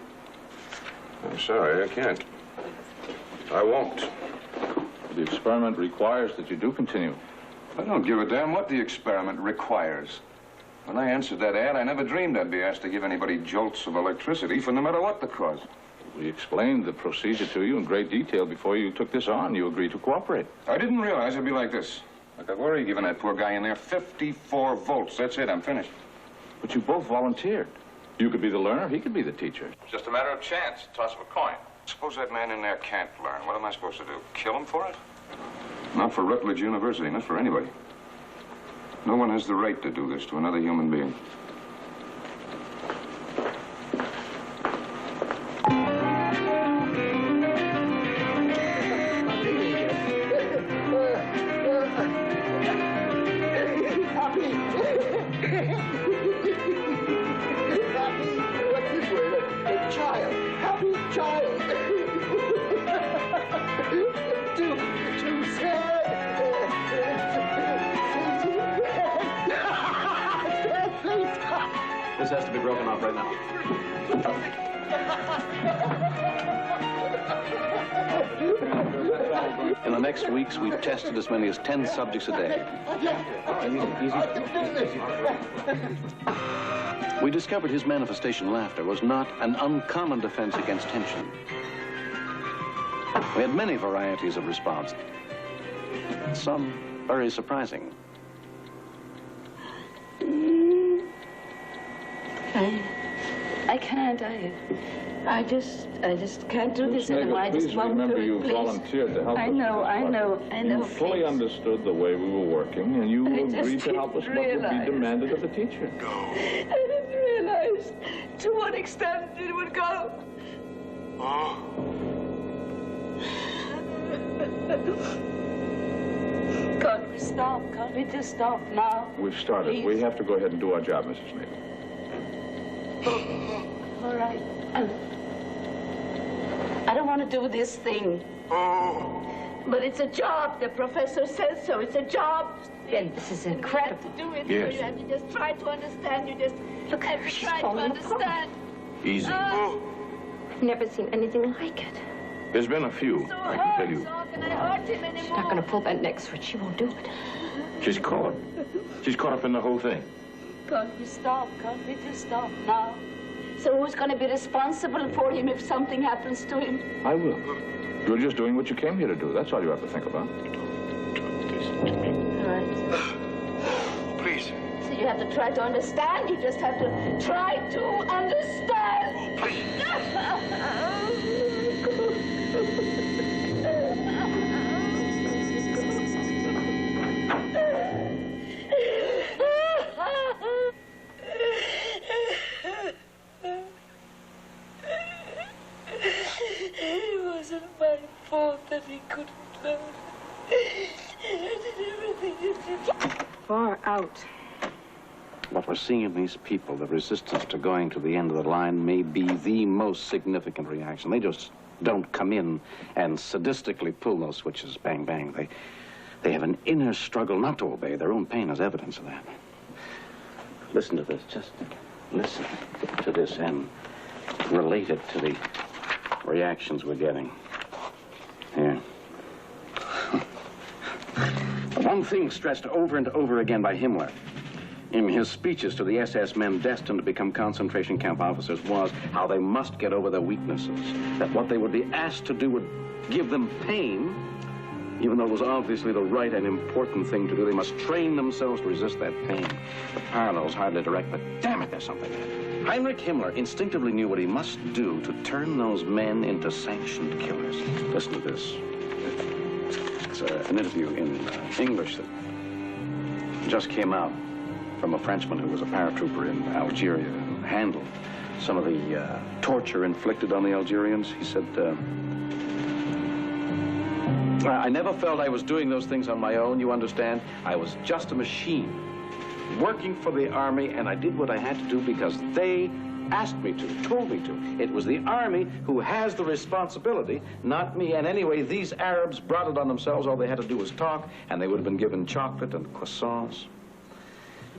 I'm sorry, I can't. I won't. The experiment requires that you do continue. I don't give a damn what the experiment requires. When I answered that ad, I never dreamed I'd be asked to give anybody jolts of electricity for no matter what the cause. We explained the procedure to you in great detail before you took this on. You agreed to cooperate. I didn't realize it'd be like this. Like I've already given that poor guy in there 54 volts. That's it, I'm finished. But you both volunteered. You could be the learner, he could be the teacher. It's just a matter of chance. Toss him a coin. Suppose that man in there can't learn. What am I supposed to do? Kill him for it? Not for Rutledge University, not for anybody. No one has the right to do this to another human being. This has to be broken off right now. In the next weeks, we've tested as many as 10 subjects a day. We discovered his manifestation, laughter, was not an uncommon defense against tension. We had many varieties of response, some very surprising. I can't. I just can't do this anymore. I just won't do it, remember you please. volunteered to help us. I know. You fully please. understood the way we were working, and you I just agreed to help us what would be realized. demanded of the teacher. I didn't realize to what extent it would go. Can't we stop? Can't we just stop now? We've started. Please. We have to go ahead and do our job, Mrs. Smith. All right. I don't want to do this thing. But it's a job. The professor says so. It's a job. Ben, this is incredible. You have to do it. Yes. You have to just try to understand. You just Look at have her. to She's try to falling apart. understand. Easy. I've never seen anything like it. There's been a few, I can tell you. So how can I hurt him anymore? She's not going to pull that next switch. She won't do it. She's caught. She's caught up in the whole thing. Can't we stop? Can't we just stop now? So who's going to be responsible for him if something happens to him? I will. You're just doing what you came here to do. That's all you have to think about. All right. Please. See, You have to try to understand. You just have to try to understand. It wasn't my fault that he couldn't learn. I did everything. Far out. What we're seeing in these people, the resistance to going to the end of the line, may be the most significant reaction. They just don't come in and sadistically pull those switches, bang, bang. They have an inner struggle not to obey. Their own pain is evidence of that. Listen to this. Just listen to this and relate it to the reactions we're getting. Here. One thing stressed over and over again by Himmler in his speeches to the SS men destined to become concentration camp officers was how they must get over their weaknesses, that what they would be asked to do would give them pain, even though it was obviously the right and important thing to do. They must train themselves to resist that pain. The parallel is hardly direct, but damn it, there's something there. Heinrich Himmler instinctively knew what he must do to turn those men into sanctioned killers. Listen to this. It's an interview in English that just came out from a Frenchman who was a paratrooper in Algeria who handled some of the torture inflicted on the Algerians. He said, I never felt I was doing those things on my own, you understand? I was just a machine working for the army, and I did what I had to do because they asked me to, told me to. It was the army who has the responsibility, not me. And anyway, these Arabs brought it on themselves. All they had to do was talk, and they would have been given chocolate and croissants.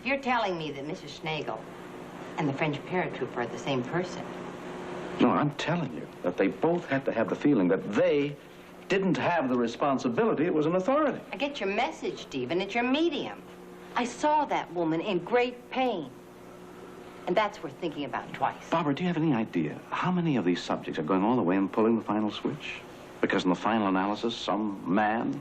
If you're telling me that Mrs. Schnagel and the French paratrooper are the same person. No, I'm telling you that they both had to have the feeling that they didn't have the responsibility. It was an authority. I get your message, Stephen. It's your medium. I saw that woman in great pain. And that's worth thinking about twice. Barbara, do you have any idea how many of these subjects are going all the way and pulling the final switch? Because in the final analysis, some man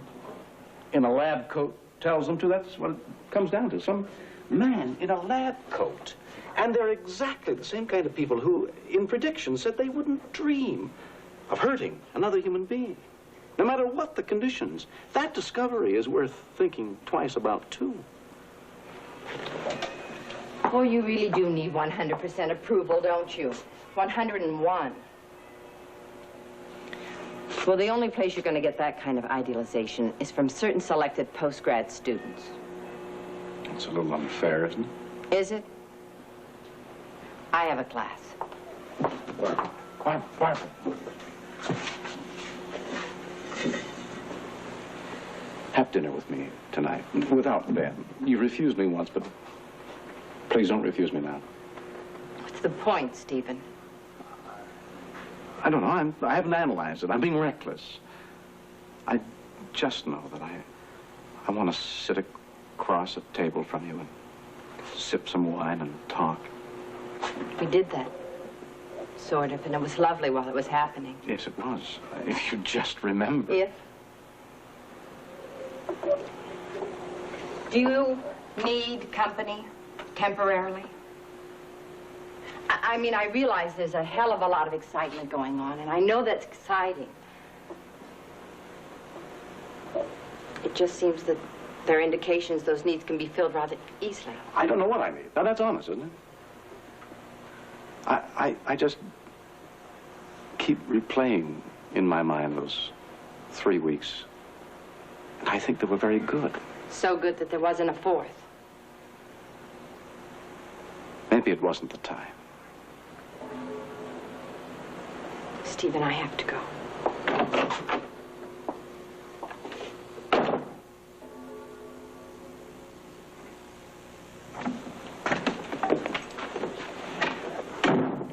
in a lab coat tells them to. That's what it comes down to. Some man in a lab coat. And they're exactly the same kind of people who, in predictions, said they wouldn't dream of hurting another human being. No matter what the conditions. That discovery is worth thinking twice about, too. Oh, you really do need 100% approval, don't you? 101. Well, the only place you're going to get that kind of idealization is from certain selected post-grad students. It's a little unfair, isn't it? Is it? I have a class. Barbara. Have dinner with me tonight, without Ben. You refused me once, but please don't refuse me now. What's the point, Stephen? I don't know. I haven't analyzed it. I'm being reckless. I just know that I want to sit across a table from you and sip some wine and talk. We did that. Sort of, and it was lovely while it was happening. Yes, it was. If you just remember. If? Do you need company temporarily? I mean, I realize there's a hell of a lot of excitement going on, and I know that's exciting. It just seems that there are indications those needs can be filled rather easily. I don't know what I need. Now, that's honest, isn't it? I just keep replaying in my mind those 3 weeks. And I think they were very good. So good that there wasn't a fourth. Maybe it wasn't the time. Stephen, I have to go.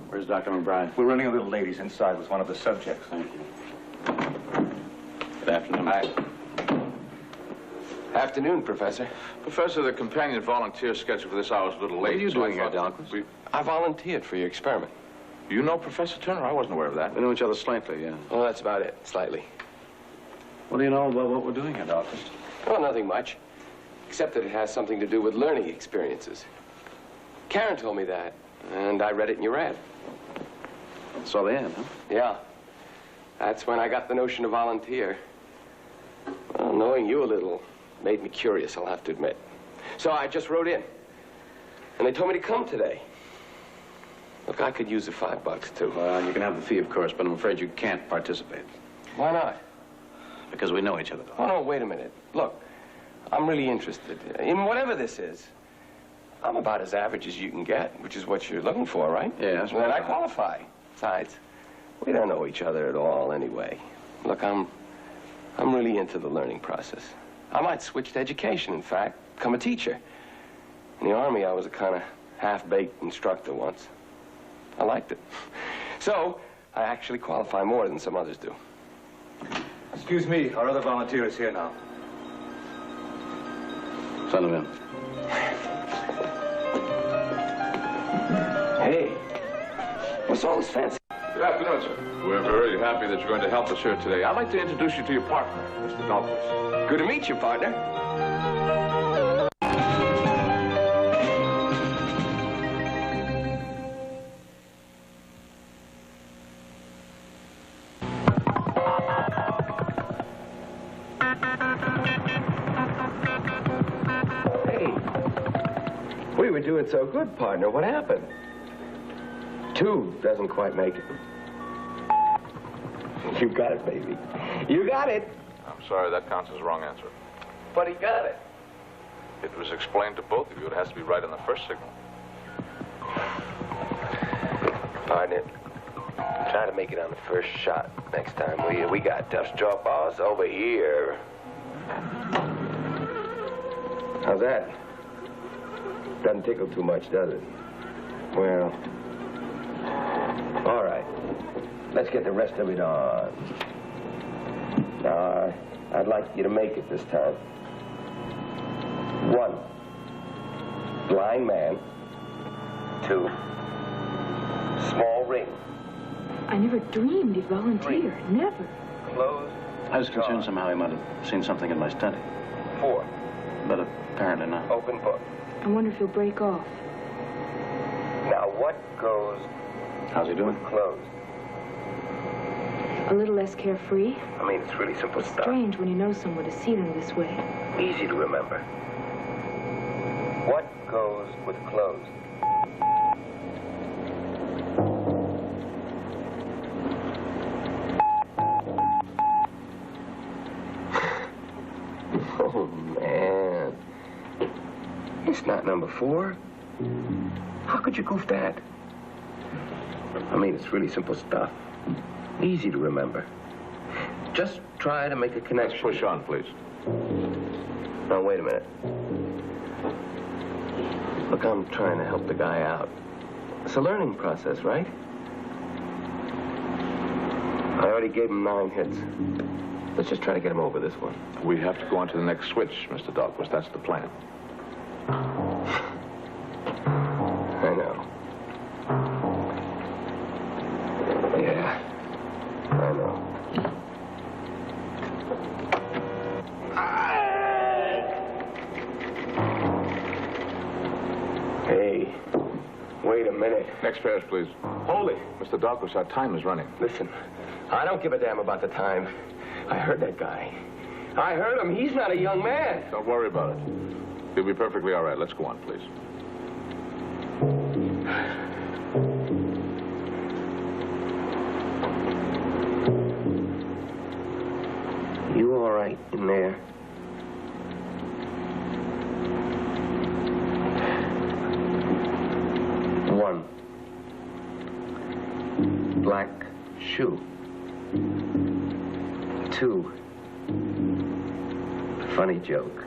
Where's Dr. McBride? We're running a little ladies inside with one of the subjects. Thank you. Good afternoon. Hi. Afternoon, Professor. Professor, the companion volunteer schedule for this hour is a little late. What are you doing here, Dalquist? I volunteered for your experiment. You know Professor Turner? I wasn't aware of that. We know each other slightly, yeah. Oh, that's about it, slightly. What do you know about what we're doing here, Dalquist? Well, nothing much, except that it has something to do with learning experiences. Karen told me that, and I read it in your ad. Saw the ad, huh? Yeah. That's when I got the notion to volunteer. Well, knowing you a little made me curious, I'll have to admit. So I just wrote in. And they told me to come today. Look, I could use the $5 too. Well, you can have the fee, of course, but I'm afraid you can't participate. Why not? Because we know each other. Oh, no, wait a minute. Look, I'm really interested in whatever this is. I'm about as average as you can get, which is what you're looking for, right? Yeah, that's Well, then right. I qualify. Besides, we don't know each other at all anyway. Look, I'm really into the learning process. I might switch to education, in fact, become a teacher. In the Army, I was a kind of half-baked instructor once. I liked it. So, I actually qualify more than some others do. Excuse me, our other volunteer is here now. Send him in. Hey, what's all this fancy? Good afternoon, sir. We're very happy that you're going to help us here today. I'd like to introduce you to your partner, Mr. Douglas. Good to meet you, partner. We were doing so good, partner. What happened? 2 doesn't quite make it. You got it, baby. You got it. I'm sorry, that counts as a wrong answer. But he got it. It was explained to both of you. It has to be right on the first signal. Partner, try to make it on the first shot next time. We got tough straw balls over here. How's that? Doesn't tickle too much, does it? Well, all right. Let's get the rest of it on. Now, I'd like you to make it this time. 1, blind man. 2, small ring. I never dreamed he'd volunteer. Never. Closed. I was concerned somehow he might have seen something in my study. 4, But apparently not. open book. I wonder if he'll break off. Now, what goes How's he doing? closed? A little less carefree. I mean, it's really simple stuff. Strange when you know someone to see them this way. Easy to remember. What goes with closed? Oh, man. It's not number 4. How could you goof that? I mean, it's really simple stuff. Easy to remember. Just try to make a connection. Let's push on, please. Now, wait a minute. Look, I'm trying to help the guy out. It's a learning process, right? I already gave him 9 hits. Let's just try to get him over this one. We have to go on to the next switch, Mr. Douglas. That's the plan. I know. Yeah, I know. Hey, wait a minute. Next pairs, please. Hold it. Mr. Douglas, our time is running. Listen, I don't give a damn about the time. I heard that guy. I heard him. He's not a young man. Don't worry about it. He'll be perfectly all right. Let's go on, please. You all right in there? One. Black shoe. 2. Funny joke.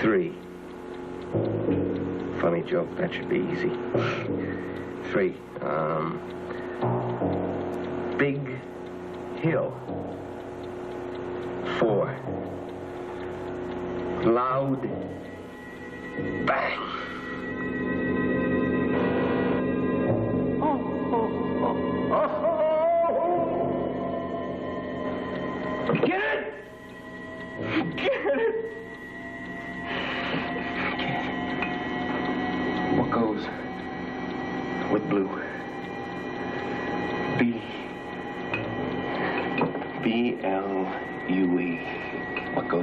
3. Funny joke. That should be easy. 3. Big hill. 4. Loud bang. Get it! Get it!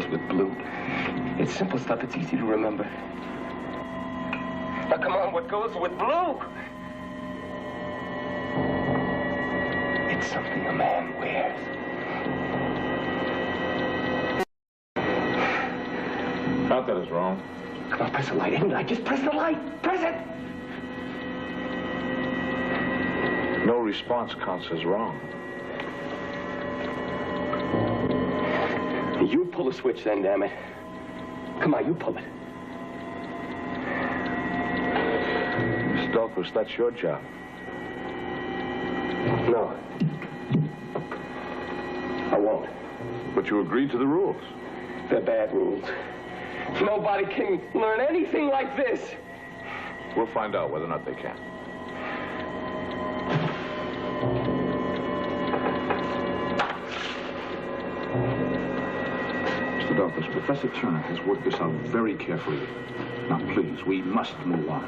goes with blue? It's simple stuff. It's easy to remember. Now, come on, what goes with blue? It's something a man wears. Count that as wrong. Come on, press the light. Ain't I? Just press the light. Press it. No response counts as wrong. You pull the switch then, damn it. Come on, you pull it. Miss Dahlquist, that's your job. No. I won't. But you agreed to the rules. They're bad rules. Nobody can learn anything like this. We'll find out whether or not they can. Mr. Dahlquist, Professor Turner has worked this out very carefully. Now, please, we must move on.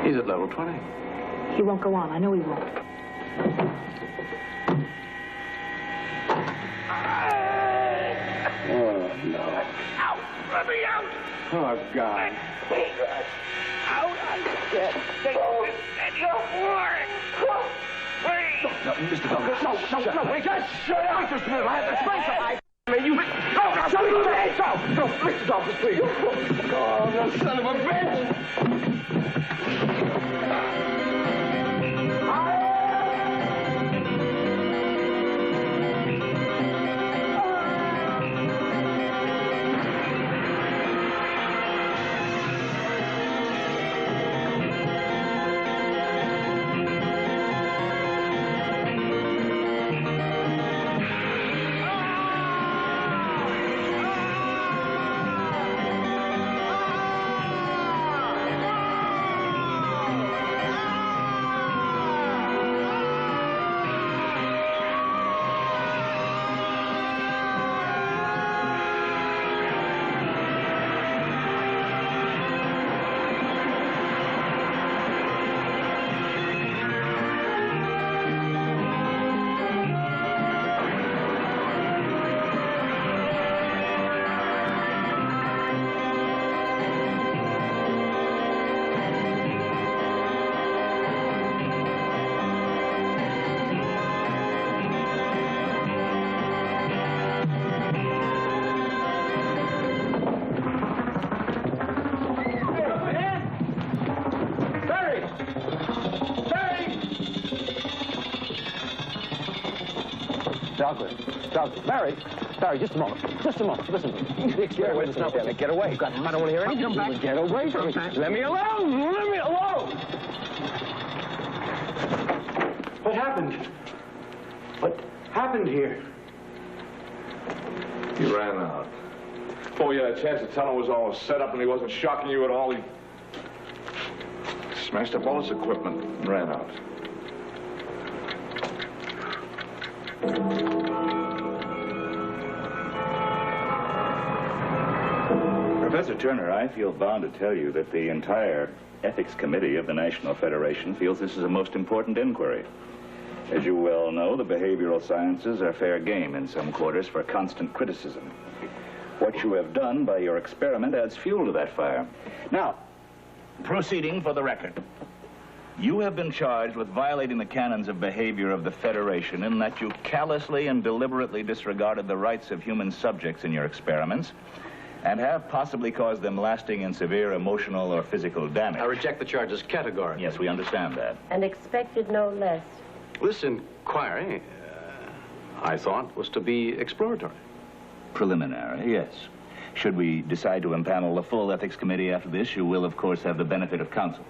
He's at level 20. He won't go on. I know he won't. Oh, no. Out! Let me out! Oh, God. Out! I'm dead. Take this and you'll work! Please! No, Mr. Dahlquist. No, wait, just shut up! Just a minute, I have the strength to hide. You... No, shut your up! hands up! No, Mr. Dahlquist, please. Oh, the son of a bitch! Douglas, Barry, just a moment. Just a moment. Listen to me. The experiment is not going to get away. I don't want to hear anything. Get away from me. Let me alone. Let me alone. What happened? What happened here? He ran out. Before you had a chance to tell him it was all set up and he wasn't shocking you at all, he smashed up all his equipment and ran out. Professor Turner, I feel bound to tell you that the entire Ethics Committee of the National Federation feels this is a most important inquiry. As you well know, the behavioral sciences are fair game in some quarters for constant criticism. What you have done by your experiment adds fuel to that fire. Now, proceeding for the record. You have been charged with violating the canons of behavior of the Federation in that you callously and deliberately disregarded the rights of human subjects in your experiments and have possibly caused them lasting and severe emotional or physical damage. I reject the charges categorically. Yes, we understand that. And expected no less. This inquiry, I thought, was to be exploratory. Preliminary, yes. Should we decide to impanel the full Ethics Committee after this, you will, of course, have the benefit of counsel.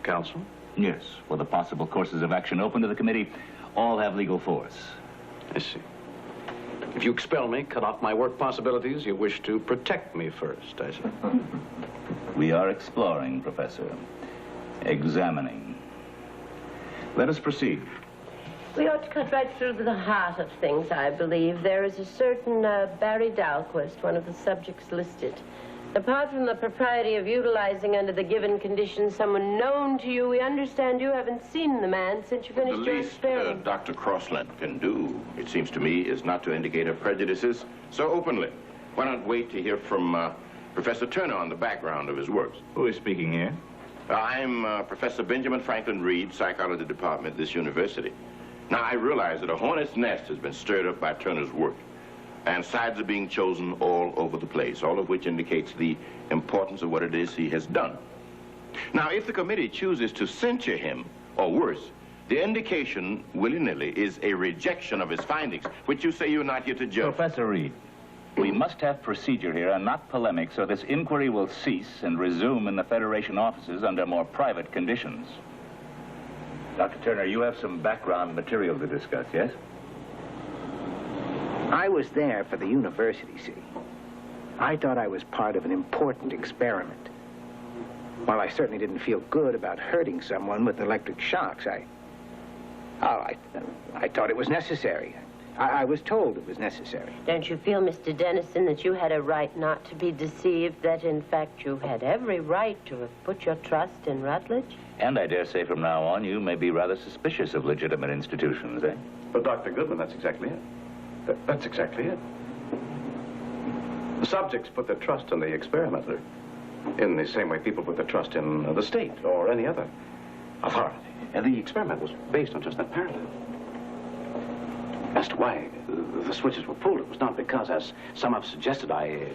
Counsel? Yes. For the possible courses of action open to the committee, all have legal force. I see. If you expel me, cut off my work possibilities, you wish to protect me first, I see. We are exploring, Professor. Examining. Let us proceed. We ought to cut right through to the heart of things, I believe. There is a certain Barry Dahlquist, one of the subjects listed. Apart from the propriety of utilizing under the given conditions someone known to you, we understand you haven't seen the man since you finished your experiment. Dr. Crossland can do, it seems to me, is not to indicate her prejudices so openly. Why not wait to hear from Professor Turner on the background of his works? Who is speaking here? I'm Professor Benjamin Franklin Reed, Psychology Department at this university. Now, I realize that a hornet's nest has been stirred up by Turner's work, and sides are being chosen all over the place, all of which indicates the importance of what it is he has done. Now, if the committee chooses to censure him, or worse, the indication, willy-nilly, is a rejection of his findings, which you say you're not here to judge. Professor Reed, we must have procedure here and not polemic, so this inquiry will cease and resume in the Federation offices under more private conditions. Dr. Turner, you have some background material to discuss, yes? I was there for the university, see. I thought I was part of an important experiment. While I certainly didn't feel good about hurting someone with electric shocks, I thought it was necessary. I was told it was necessary. Don't you feel, Mr. Dennison, that you had a right not to be deceived, that in fact you had every right to have put your trust in Rutledge? And I dare say from now on you may be rather suspicious of legitimate institutions, eh? But Dr. Goodman, that's exactly it. That's exactly it. The subjects put their trust in the experimenter in the same way people put their trust in the state or any other authority. And the experiment was based on just that parallel. As to why the switches were pulled, it was not because, as some have suggested, I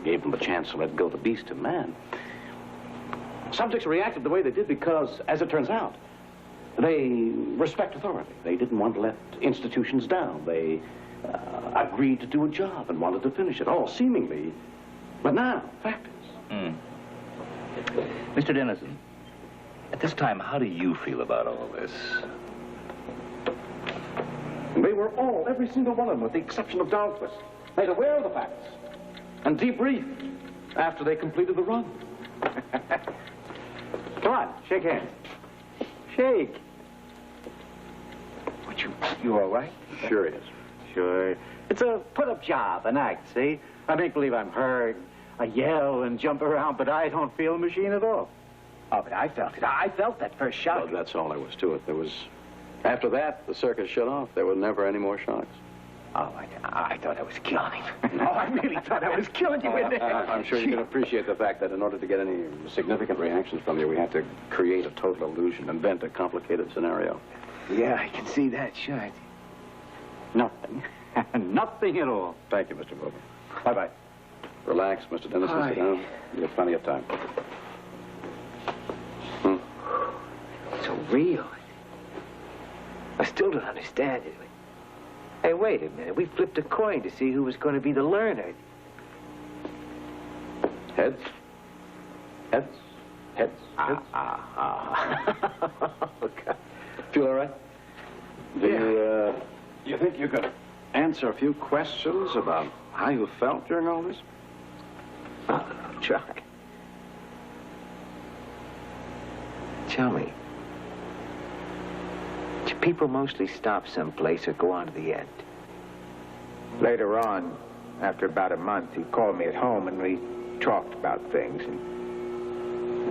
gave them a chance to let go the beast in man. Subjects reacted the way they did because, as it turns out, they respect authority. They didn't want to let institutions down. They agreed to do a job and wanted to finish it, all seemingly. But now, fact is. Mr. Dennison, at this time, how do you feel about all this? They were all, every single one of them, with the exception of Dahlquist, made aware of the facts and debriefed after they completed the run. Come on, shake hands. Shake. What, you all right? Sure is. Sure. It's a put-up job, an act, see? I make believe I'm hurt. I yell and jump around, but I don't feel a machine at all. Oh, but I felt it. I felt that first shock. Well, that's all there was to it. There was... After that, the circuit shut off. There were never any more shocks. Oh, I thought I was killing him. Oh, I really thought I was killing you in there. I'm sure you can appreciate the fact that in order to get any significant reactions from you, we had to create a total illusion, invent a complicated scenario. Yeah, I can see that, sure. Nothing. Nothing at all. Thank you, Mr. Milgram. Bye-bye. Relax, Mr. Dennison. Sit down. You have plenty of time. So real. I still don't understand it. Hey, wait a minute. We flipped a coin to see who was going to be the learner. Heads? Heads? Heads? Heads? Okay. Feel all right? Do you think you could answer a few questions about how you felt during all this? Try. Tell me. Do people mostly stop someplace or go on to the end? Later on, after about a month, he called me at home and we talked about things.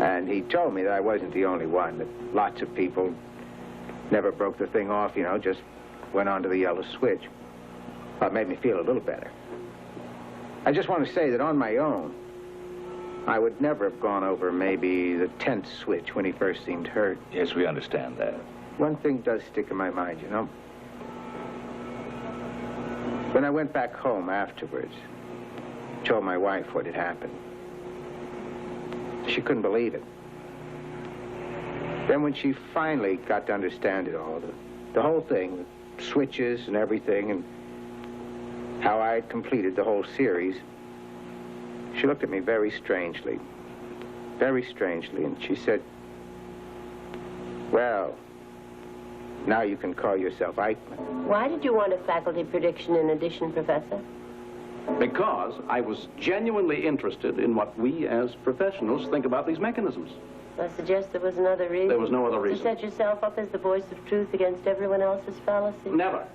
And he told me that I wasn't the only one, that lots of people never broke the thing off, you know, just went on to the yellow switch. Well, it made me feel a little better. I just want to say that on my own, I would never have gone over maybe the 10th switch when he first seemed hurt. Yes, we understand that. One thing does stick in my mind, you know. When I went back home afterwards, told my wife what had happened. She couldn't believe it. Then when she finally got to understand it all, the whole thing, the switches and everything, and how I had completed the whole series, she looked at me very strangely, and she said, well, now you can call yourself Eichmann. Why did you want a faculty prediction in addition, Professor? Because I was genuinely interested in what we as professionals think about these mechanisms. I suggest there was another reason. There was no other reason. To set yourself up as the voice of truth against everyone else's fallacy? Never.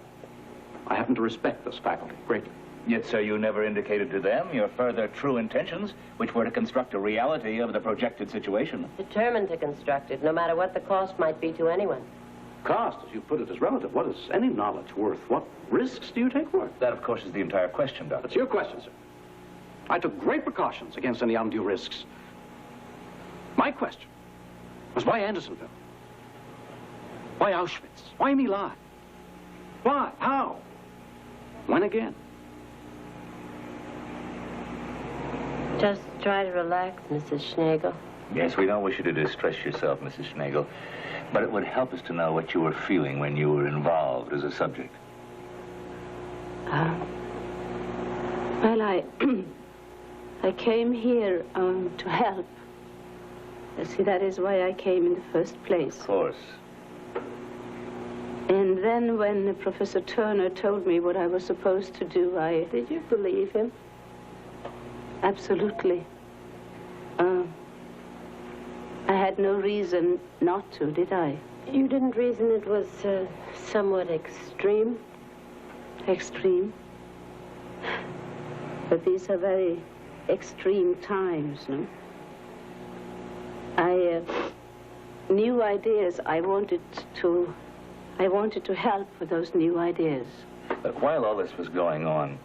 I happen to respect this faculty greatly. Yet, sir, you never indicated to them your further true intentions, which were to construct a reality of the projected situation. Determined to construct it, no matter what the cost might be to anyone. Cost, as you put it, is relative. What is any knowledge worth? What risks do you take for it? That, of course, is the entire question, Doctor. That's your question, sir. I took great precautions against any undue risks. My question was, why Andersonville? Why Auschwitz? Why My Lai? Why? How? When again? Just try to relax, Mrs. Schnagel. Yes, we don't wish you to distress yourself, Mrs. Schnagel, but it would help us to know what you were feeling when you were involved as a subject. Well, I came here to help. You see, that is why I came in the first place. Of course. And then when Professor Turner told me what I was supposed to do, Did you believe him? Absolutely. I had no reason not to, did I? You didn't reason it was somewhat extreme? Extreme? But these are very extreme times, no? New ideas, I wanted to help with those new ideas. But while all this was going on,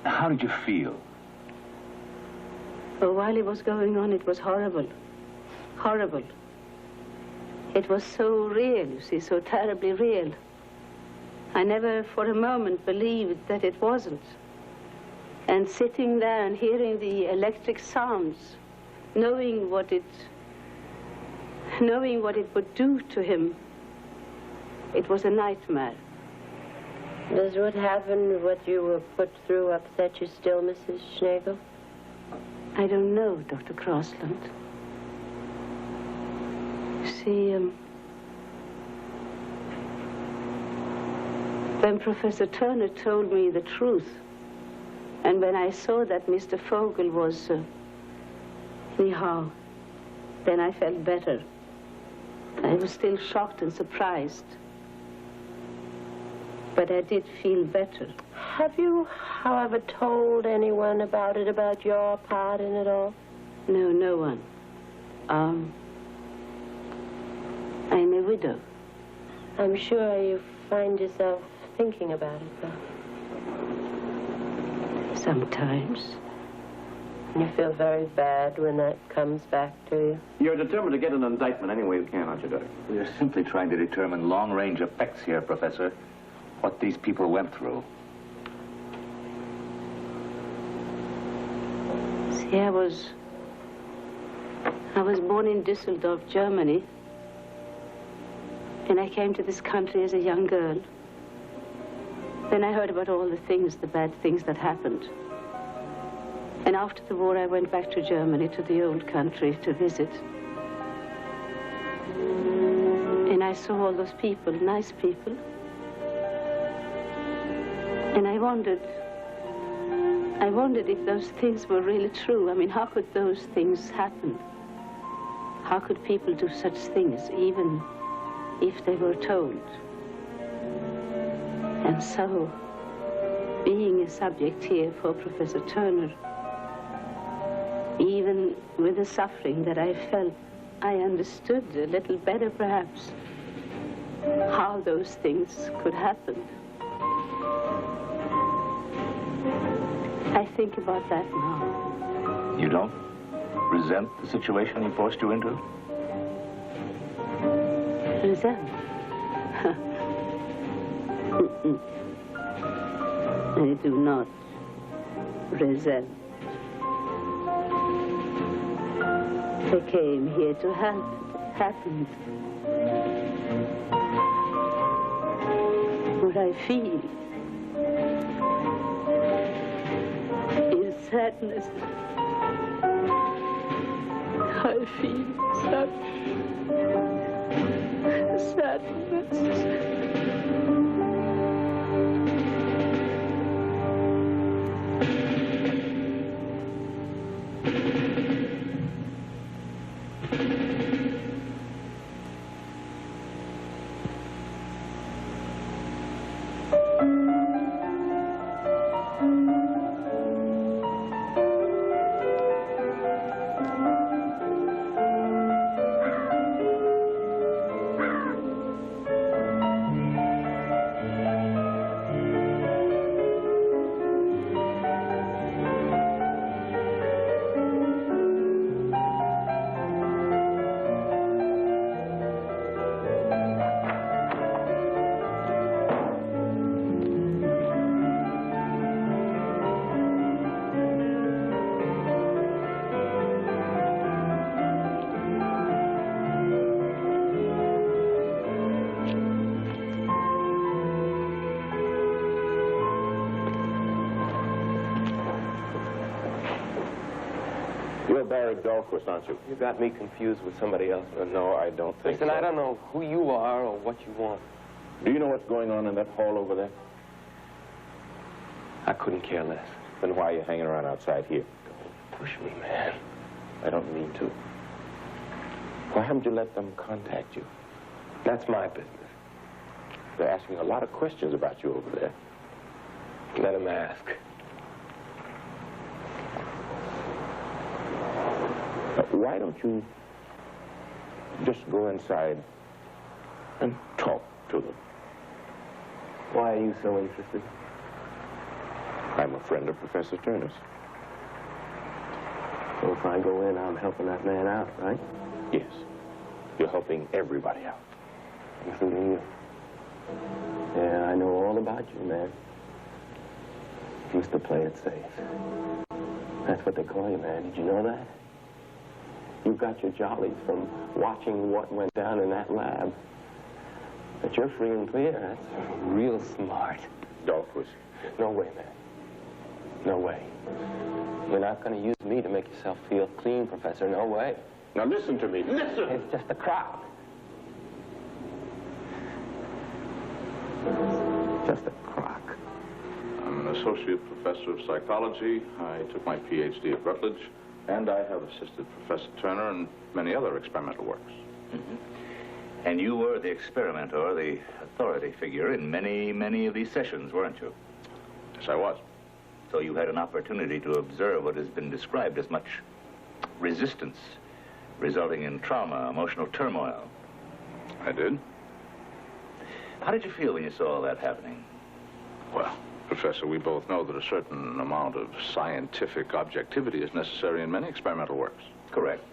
how did you feel? But while it was going on, it was horrible. Horrible. It was so real, you see, so terribly real. I never for a moment believed that it wasn't. And sitting there and hearing the electric sounds, knowing what it would do to him, it was a nightmare. Does what happened, what you were put through, upset you still, Mrs. Schnagel? I don't know, Dr. Crossland. You see, when Professor Turner told me the truth, and when I saw that Mr. Fogel was, anyhow, then I felt better. I was still shocked and surprised. But I did feel better. Have you, however, told anyone about it, about your part in it all? No, no one. I'm a widow. I'm sure you find yourself thinking about it, though. Sometimes. You feel very bad when that comes back to you? You're determined to get an indictment any way you can, aren't you, Doctor? We are simply trying to determine long-range effects here, Professor. What these people went through. See, I was born in Düsseldorf, Germany. And I came to this country as a young girl. Then I heard about all the things, the bad things that happened. And after the war, I went back to Germany, to the old country, to visit. And I saw all those people, nice people. And I wondered if those things were really true. I mean, how could those things happen? How could people do such things, even if they were told? And so, being a subject here for Professor Turner, even with the suffering that I felt, I understood a little better, perhaps, how those things could happen. I think about that now. You don't resent the situation he forced you into? Resent? I do not resent. I came here to help. It happened. What I feel is sadness. I feel sadness. Barry Dahlquist, aren't you? You got me confused with somebody else. No, I don't think Listen, so. I don't know who you are or what you want. Do you know what's going on in that hall over there? I couldn't care less. Then why are you hanging around outside here? Don't push me, man. I don't mean to. Why haven't you let them contact you? That's my business. They're asking a lot of questions about you over there. Let them ask. Why don't you just go inside and talk to them? Why are you so interested? I'm a friend of Professor Turner's. So if I go in, I'm helping that man out, right? Yes. You're helping everybody out. Including you. Yeah, I know all about you, man. Used to play it safe. That's what they call you, man. Did you know that? You got your jollies from watching what went down in that lab. But you're free and clear. That's real smart. Dahlquist. No way, man. No way. You're not going to use me to make yourself feel clean, Professor. No way. Now listen to me. Listen! It's just a crowd. Just a crock. I'm an associate professor of psychology. I took my PhD at Rutledge, and I have assisted Professor Turner in many other experimental works. Mm-hmm. And you were the experimenter, the authority figure in many, many of these sessions, weren't you? Yes, I was. So you had an opportunity to observe what has been described as much resistance, resulting in trauma, emotional turmoil. I did. How did you feel when you saw all that happening? Well, Professor, we both know that a certain amount of scientific objectivity is necessary in many experimental works. Correct.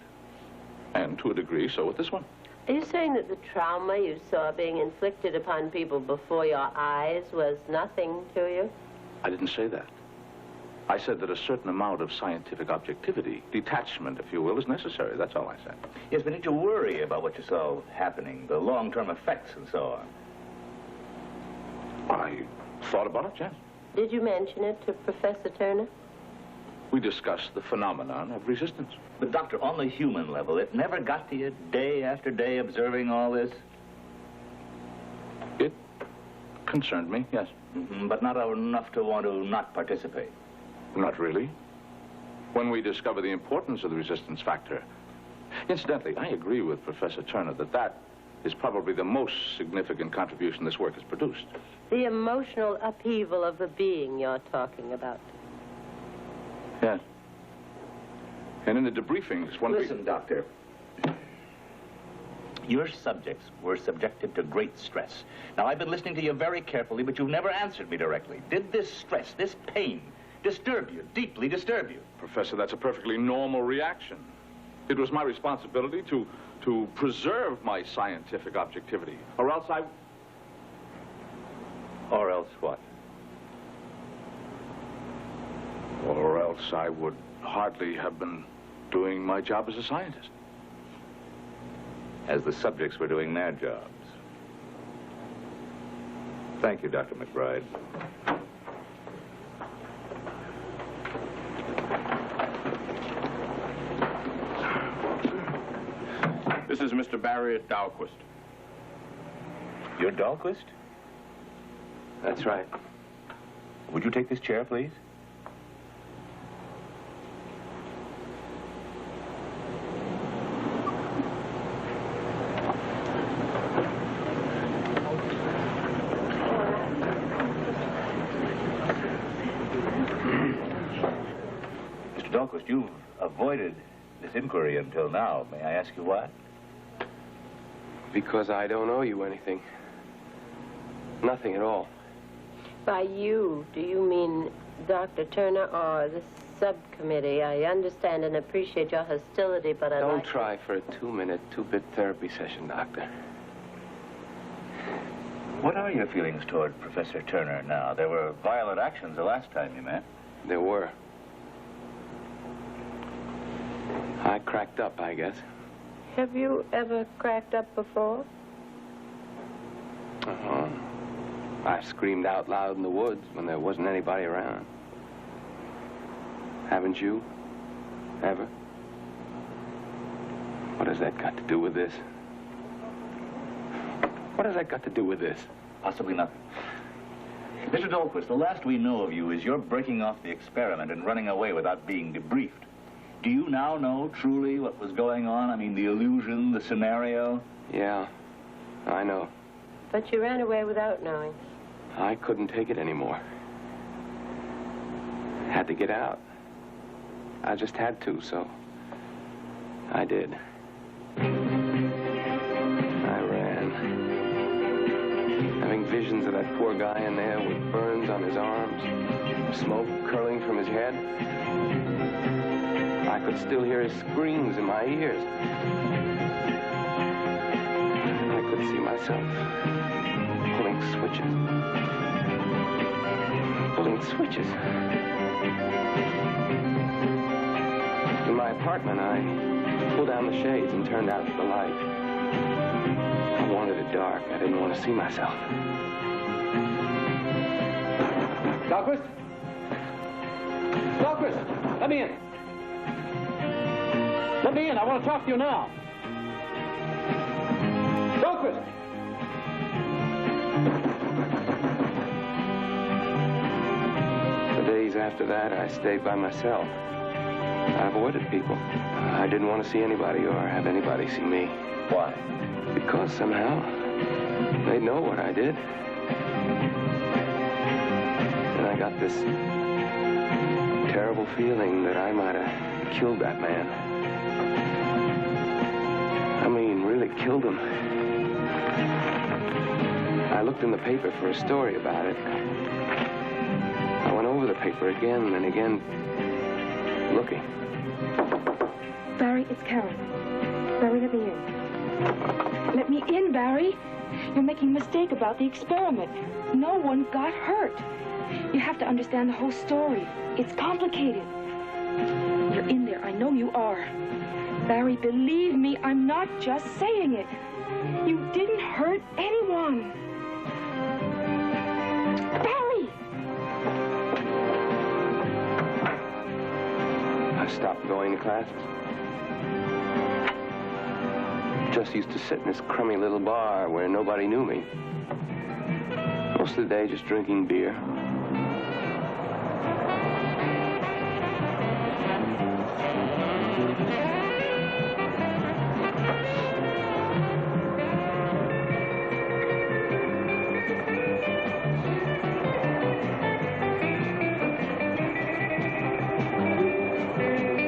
And to a degree, so with this one. Are you saying that the trauma you saw being inflicted upon people before your eyes was nothing to you? I didn't say that. I said that a certain amount of scientific objectivity, detachment, if you will, is necessary. That's all I said. Yes, but did you worry about what you saw happening, the long-term effects and so on? I thought about it, yes. Did you mention it to Professor Turner? We discussed the phenomenon of resistance. But, Doctor, on the human level, it never got to you day after day observing all this? It concerned me, yes. Mm-hmm, but not enough to want to not participate? Not really. When we discover the importance of the resistance factor. Incidentally, I agree with Professor Turner that that is probably the most significant contribution this work has produced. The emotional upheaval of the being you're talking about. Yes. And in the debriefings, when Listen, Doctor. Your subjects were subjected to great stress. Now, I've been listening to you very carefully, but you've never answered me directly. Did this stress, this pain, disturb you, deeply disturb you? Professor, that's a perfectly normal reaction. It was my responsibility to preserve my scientific objectivity, or else I... Or else what? Or else I would hardly have been doing my job as a scientist. As the subjects were doing their jobs. Thank you, Dr. McBride. This is Mr. Barry Dahlquist. You're Dahlquist? That's right. Would you take this chair, please? Mr. Dahlquist, you've avoided this inquiry until now. May I ask you why? Because I don't owe you anything. Nothing at all. By you, do you mean Dr. Turner or the subcommittee? I understand and appreciate your hostility, but Don't try for a 2-minute, 2-bit therapy session, Doctor. What are your feelings toward Professor Turner now? There were violent actions the last time you met. There were. I cracked up, I guess. Have you ever cracked up before? Uh-huh. I screamed out loud in the woods when there wasn't anybody around. Haven't you? Ever? What has that got to do with this? What has that got to do with this? Possibly nothing. Mr. Dahlquist, the last we know of you is you're breaking off the experiment and running away without being debriefed. Do you now know truly what was going on? I mean, the illusion, the scenario? Yeah, I know. But you ran away without knowing. I couldn't take it anymore. Had to get out. I just had to, so I did. I ran. Having visions of that poor guy in there with burns on his arms, smoke curling from his head. I could still hear his screams in my ears. I could see myself pulling switches. Pulling switches. In my apartment, I pulled down the shades and turned out the light. I wanted it dark. I didn't want to see myself. Dahlquist? Dahlquist, let me in. Let me in. I want to talk to you now. Dahlquist! The days after that, I stayed by myself. I avoided people. I didn't want to see anybody or have anybody see me. Why? Because somehow they'd know what I did. And I got this terrible feeling that I might have killed that man. I mean, really killed him. I looked in the paper for a story about it. I went over the paper again and again, looking. Barry, it's Carol. Barry, let me in. Let me in, Barry. You're making a mistake about the experiment. No one got hurt. You have to understand the whole story. It's complicated. You're in there. I know you are. Barry, believe me, I'm not just saying it. You didn't hurt anyone. Barry! I stopped going to classes. Just used to sit in this crummy little bar where nobody knew me. Most of the day just drinking beer.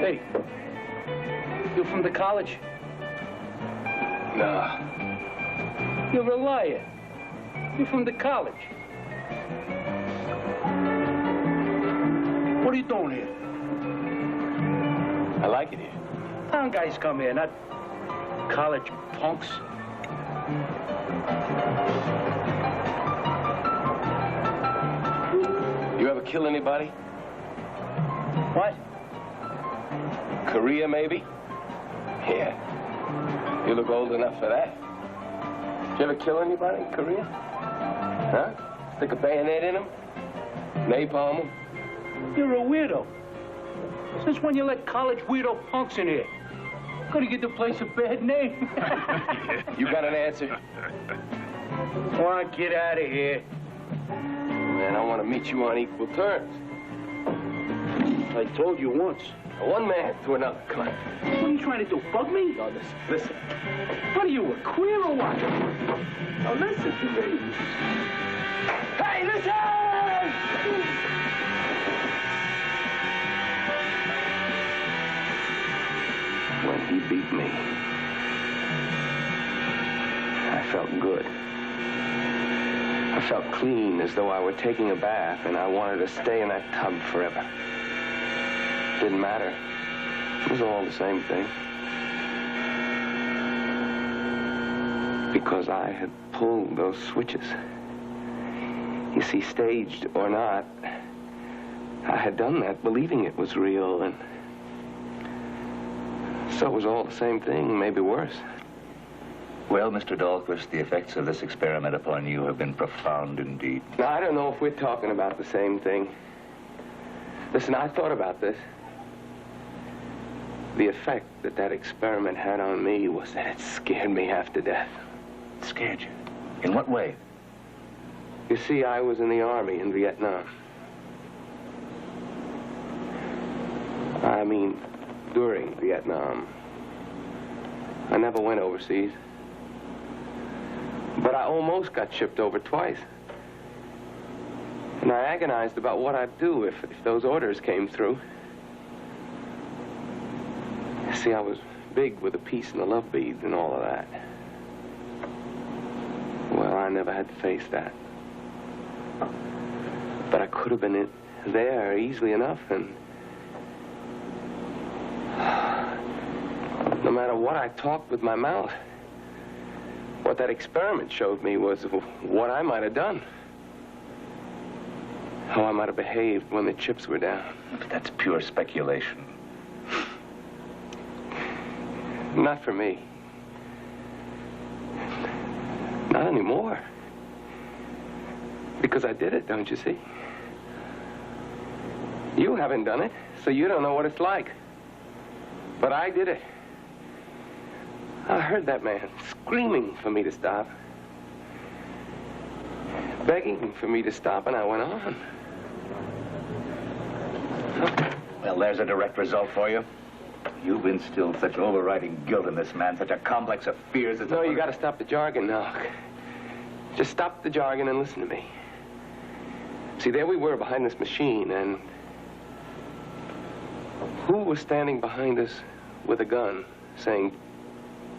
Hey, you from the college? Nah. You're a liar. You're from the college. What are you doing here? I like it here. Town guys come here, not college punks. You ever kill anybody? What? Korea, maybe? Yeah. You look old enough for that. Did you ever kill anybody in Korea? Huh? Stick a bayonet in them? Napalm them? You're a weirdo. Since when you let college weirdo punks in here? Gonna give the place a bad name. You got an answer? Come on, get out of here. Man, I want to meet you on equal terms. I told you once. One man to another. Come on. What are you trying to do, bug me? No, listen. What are you, a queer or what? Now listen to me. Hey, listen! When he beat me, I felt good. I felt clean, as though I were taking a bath, and I wanted to stay in that tub forever. Didn't matter. It was all the same thing. Because I had pulled those switches. You see, staged or not, I had done that believing it was real, and so it was all the same thing, maybe worse. Well, Mr. Dahlquist, the effects of this experiment upon you have been profound indeed. Now, I don't know if we're talking about the same thing. Listen, I thought about this. The effect that that experiment had on me was that it scared me half to death. Scared you? In what way? You see, I was in the Army in Vietnam. I mean, during Vietnam. I never went overseas. But I almost got shipped over twice. And I agonized about what I'd do if those orders came through. See, I was big with the peace and the love beads and all of that. Well, I never had to face that. But I could have been there easily enough, and no matter what I talked with my mouth, what that experiment showed me was what I might have done. How I might have behaved when the chips were down. But that's pure speculation. Not for me. Not anymore. Because I did it, don't you see? You haven't done it, so you don't know what it's like. But I did it. I heard that man screaming for me to stop. Begging for me to stop, and I went on. Well, there's a direct result for you. You've instilled such overriding guilt in this man, such a complex of fears that... No, you gotta stop the jargon now. Just stop the jargon and listen to me. See, there we were behind this machine, and who was standing behind us with a gun saying,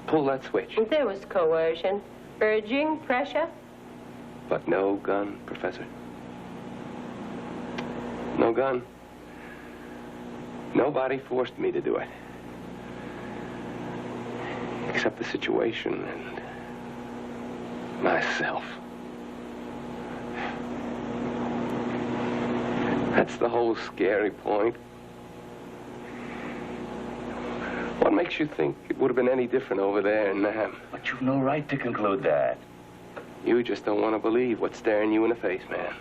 pull that switch? There was coercion, urging, pressure. But no gun, Professor. No gun. Nobody forced me to do it. Except the situation and myself. That's the whole scary point. What makes you think it would have been any different over there in Nam? But you've no right to conclude that. You just don't want to believe what's staring you in the face, man.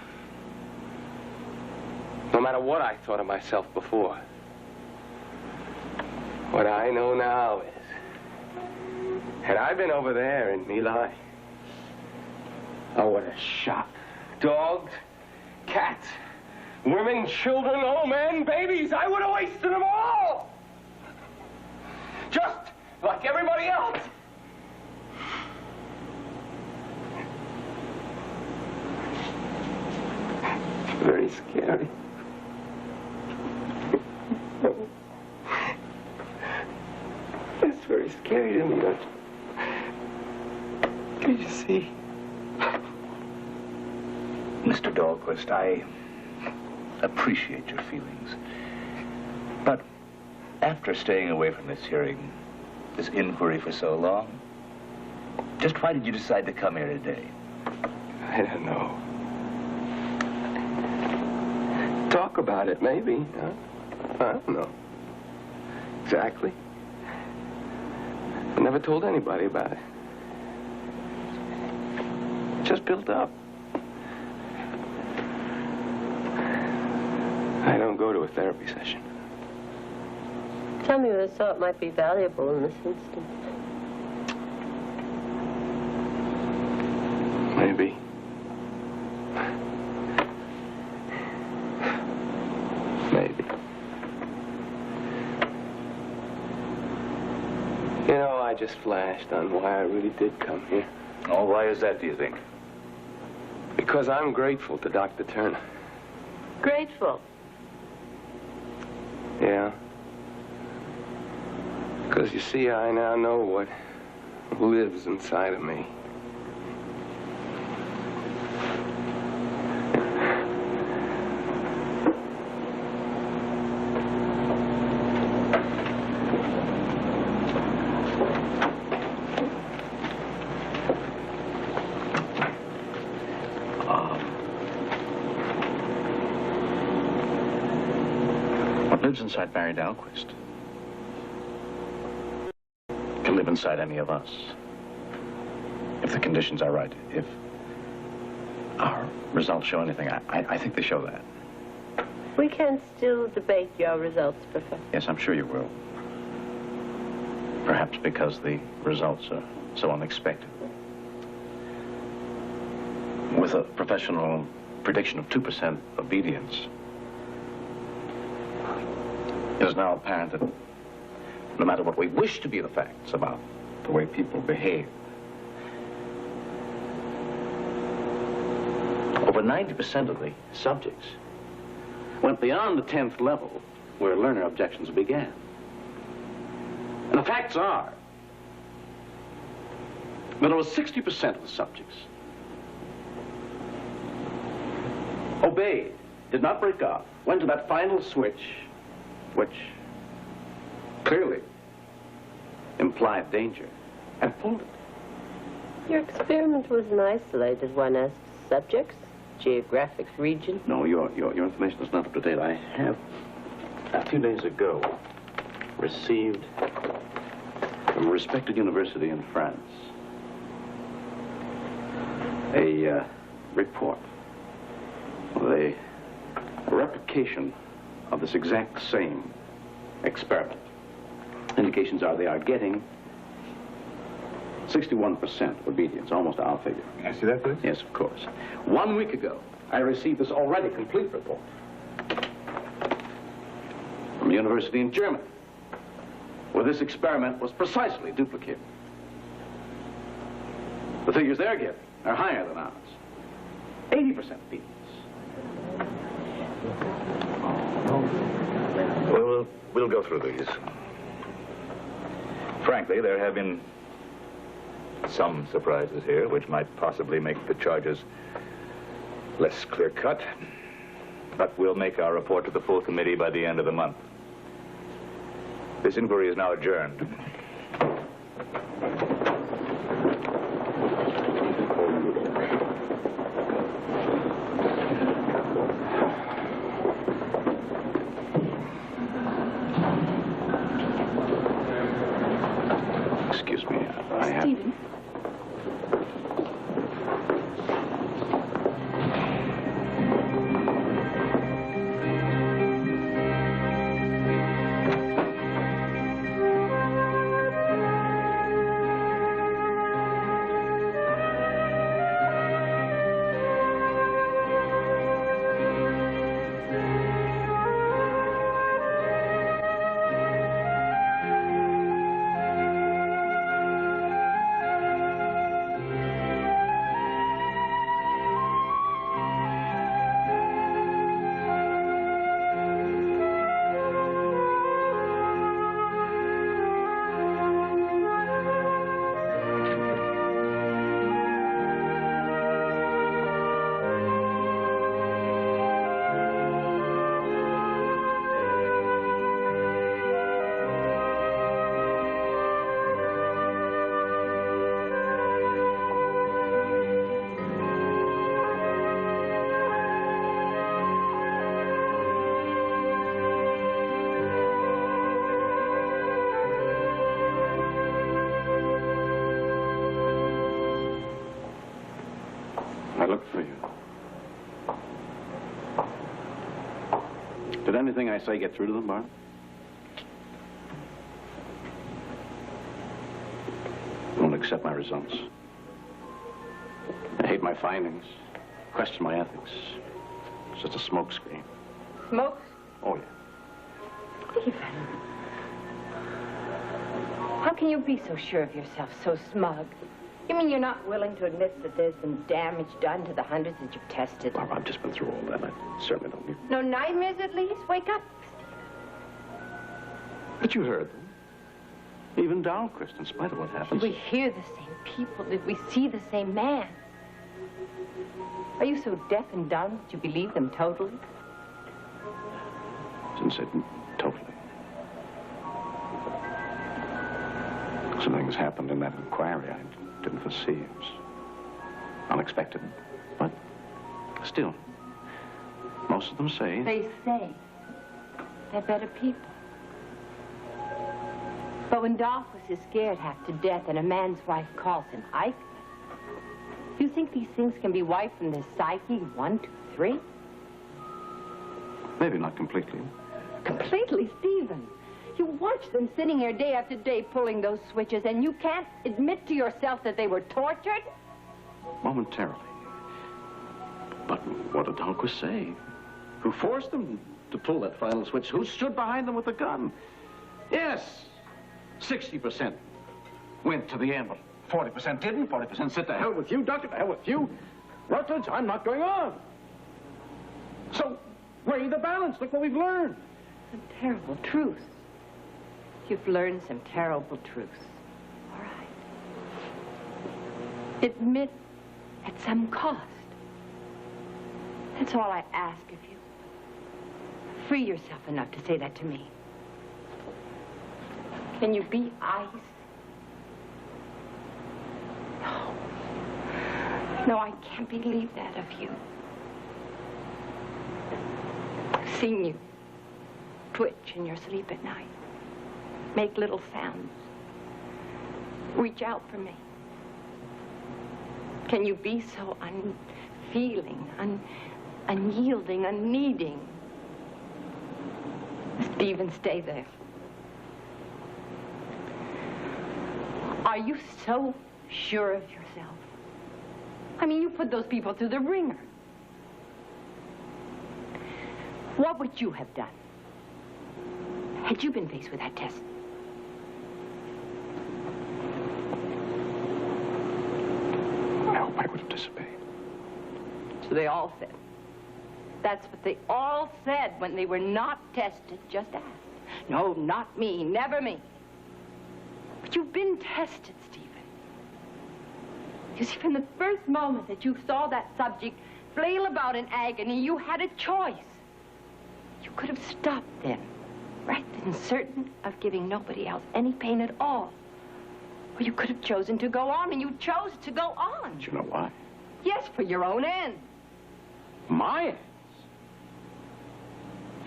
No matter what I thought of myself before. What I know now is, had I been over there in My Lai, I would have shot dogs, cats, women, children, old men, babies. I would have wasted them all. Just like everybody else. Very scary. It's very scary to me, don't you? Can you see? Mr. Dahlquist, I appreciate your feelings. But after staying away from this hearing, this inquiry for so long, just why did you decide to come here today? I don't know. Talk about it, maybe, huh? I don't know. Exactly. I never told anybody about it. Just built up. I don't go to a therapy session. Tell me what thought might be valuable in this instance. Maybe. Maybe. You know, I just flashed on why I really did come here. Oh, why is that, do you think? Because I'm grateful to Dr. Turner. Grateful? Yeah. Because, you see, I now know what lives inside of me. What lives inside Barry Dahlquist can live inside any of us. If the conditions are right, if our results show anything, I think they show that. We can still debate your results, Professor. Yes, I'm sure you will. Perhaps because the results are so unexpected. With a professional prediction of 2% obedience, it is now apparent that no matter what we wish to be the facts about the way people behave, over 90% of the subjects went beyond the 10th level where learner objections began. And the facts are that over 60% of the subjects obeyed, did not break off, went to that final switch, which clearly implied danger, and pulled it. Your experiment was an isolated one as to subjects, geographic region. No, your information is not up to date. I have, a few days ago, received from a respected university in France a report of a replication of this exact same experiment. Indications are they are getting 61% obedience, almost our figure. Can I see that, please? Yes, of course. 1 week ago, I received this already complete report from a university in Germany, where this experiment was precisely duplicated. The figures they're giving are higher than ours. 80% obedience. Well, we'll go through these. Frankly, there have been some surprises here which might possibly make the charges less clear-cut. But we'll make our report to the full committee by the end of the month. This inquiry is now adjourned. Excuse me, I have... Stephen. I looked for you. Did anything I say get through to them, Barb? Won't accept my results. They hate my findings, question my ethics. It's just a smokescreen. Smoke? Oh, yeah. Stephen. How can you be so sure of yourself, so smug? You mean you're not willing to admit that there's been damage done to the hundreds that you've tested? Barbara, I've just been through all that. I certainly don't need... No nightmares, at least? Wake up. But you heard them. Even Dahlquist, in spite of what happens. Did we hear the same people? Did we see the same man? Are you so deaf and dumb that you believe them totally? Didn't say totally. Some things happened in that inquiry I didn't foresee. It was unexpected. But still, most of them say... They say they're better people. But when Dahlquist is scared half to death and a man's wife calls him Ike, do you think these things can be wiped from their psyche? 1, 2, 3? Maybe not completely. Completely, Stephen. You watch them sitting here day after day pulling those switches, and you can't admit to yourself that they were tortured? Momentarily. But what did Dahlquist say? Who forced them to pull that final switch? Who stood behind them with the gun? Yes, 60% went to the anvil. 40% didn't. 40% said, to hell with you, Doctor, to hell with you. Rutledge, I'm not going on. So, weigh the balance. Look what we've learned. Some terrible truths. You've learned some terrible truths. All right. Admit at some cost. That's all I ask of you. Free yourself enough to say that to me. Can you be ice? No. No, I can't believe that of you. I've seen you twitch in your sleep at night. Make little sounds. Reach out for me. Can you be so unfeeling, unyielding, unneeding? Stephen, stay there. Are you so sure of yourself? I mean, you put those people through the ringer. What would you have done had you been faced with that test? I hope I would have disobeyed. So they all said. That's what they all said when they were not tested, just asked. No, not me, never me. But you've been tested, Stephen. You see, from the first moment that you saw that subject flail about in agony, you had a choice. You could have stopped then, right then, certain of giving nobody else any pain at all. Or you could have chosen to go on, and you chose to go on. Do you know why? Yes, for your own ends. My ends?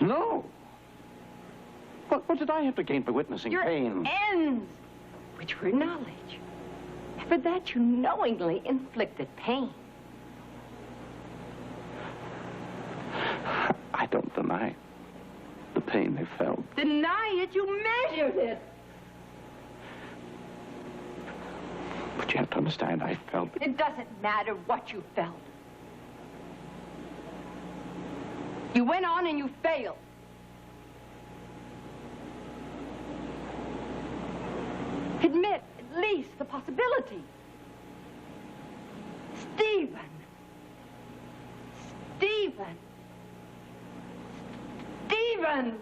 No. What did I have to gain by witnessing your pain? Ends, which were knowledge. For that, you knowingly inflicted pain. I don't deny the pain they felt. Deny it? You measured it. But you have to understand, I felt... It doesn't matter what you felt. You went on and you failed. Admit, at least, the possibility. Stephen. Stephen. Stephen.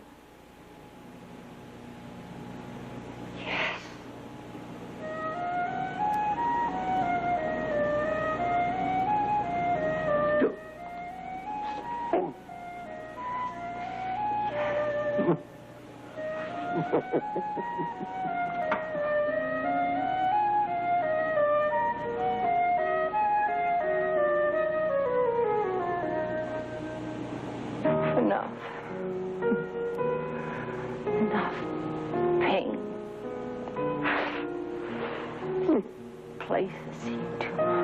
Yes. Enough. Enough pain. Places seem too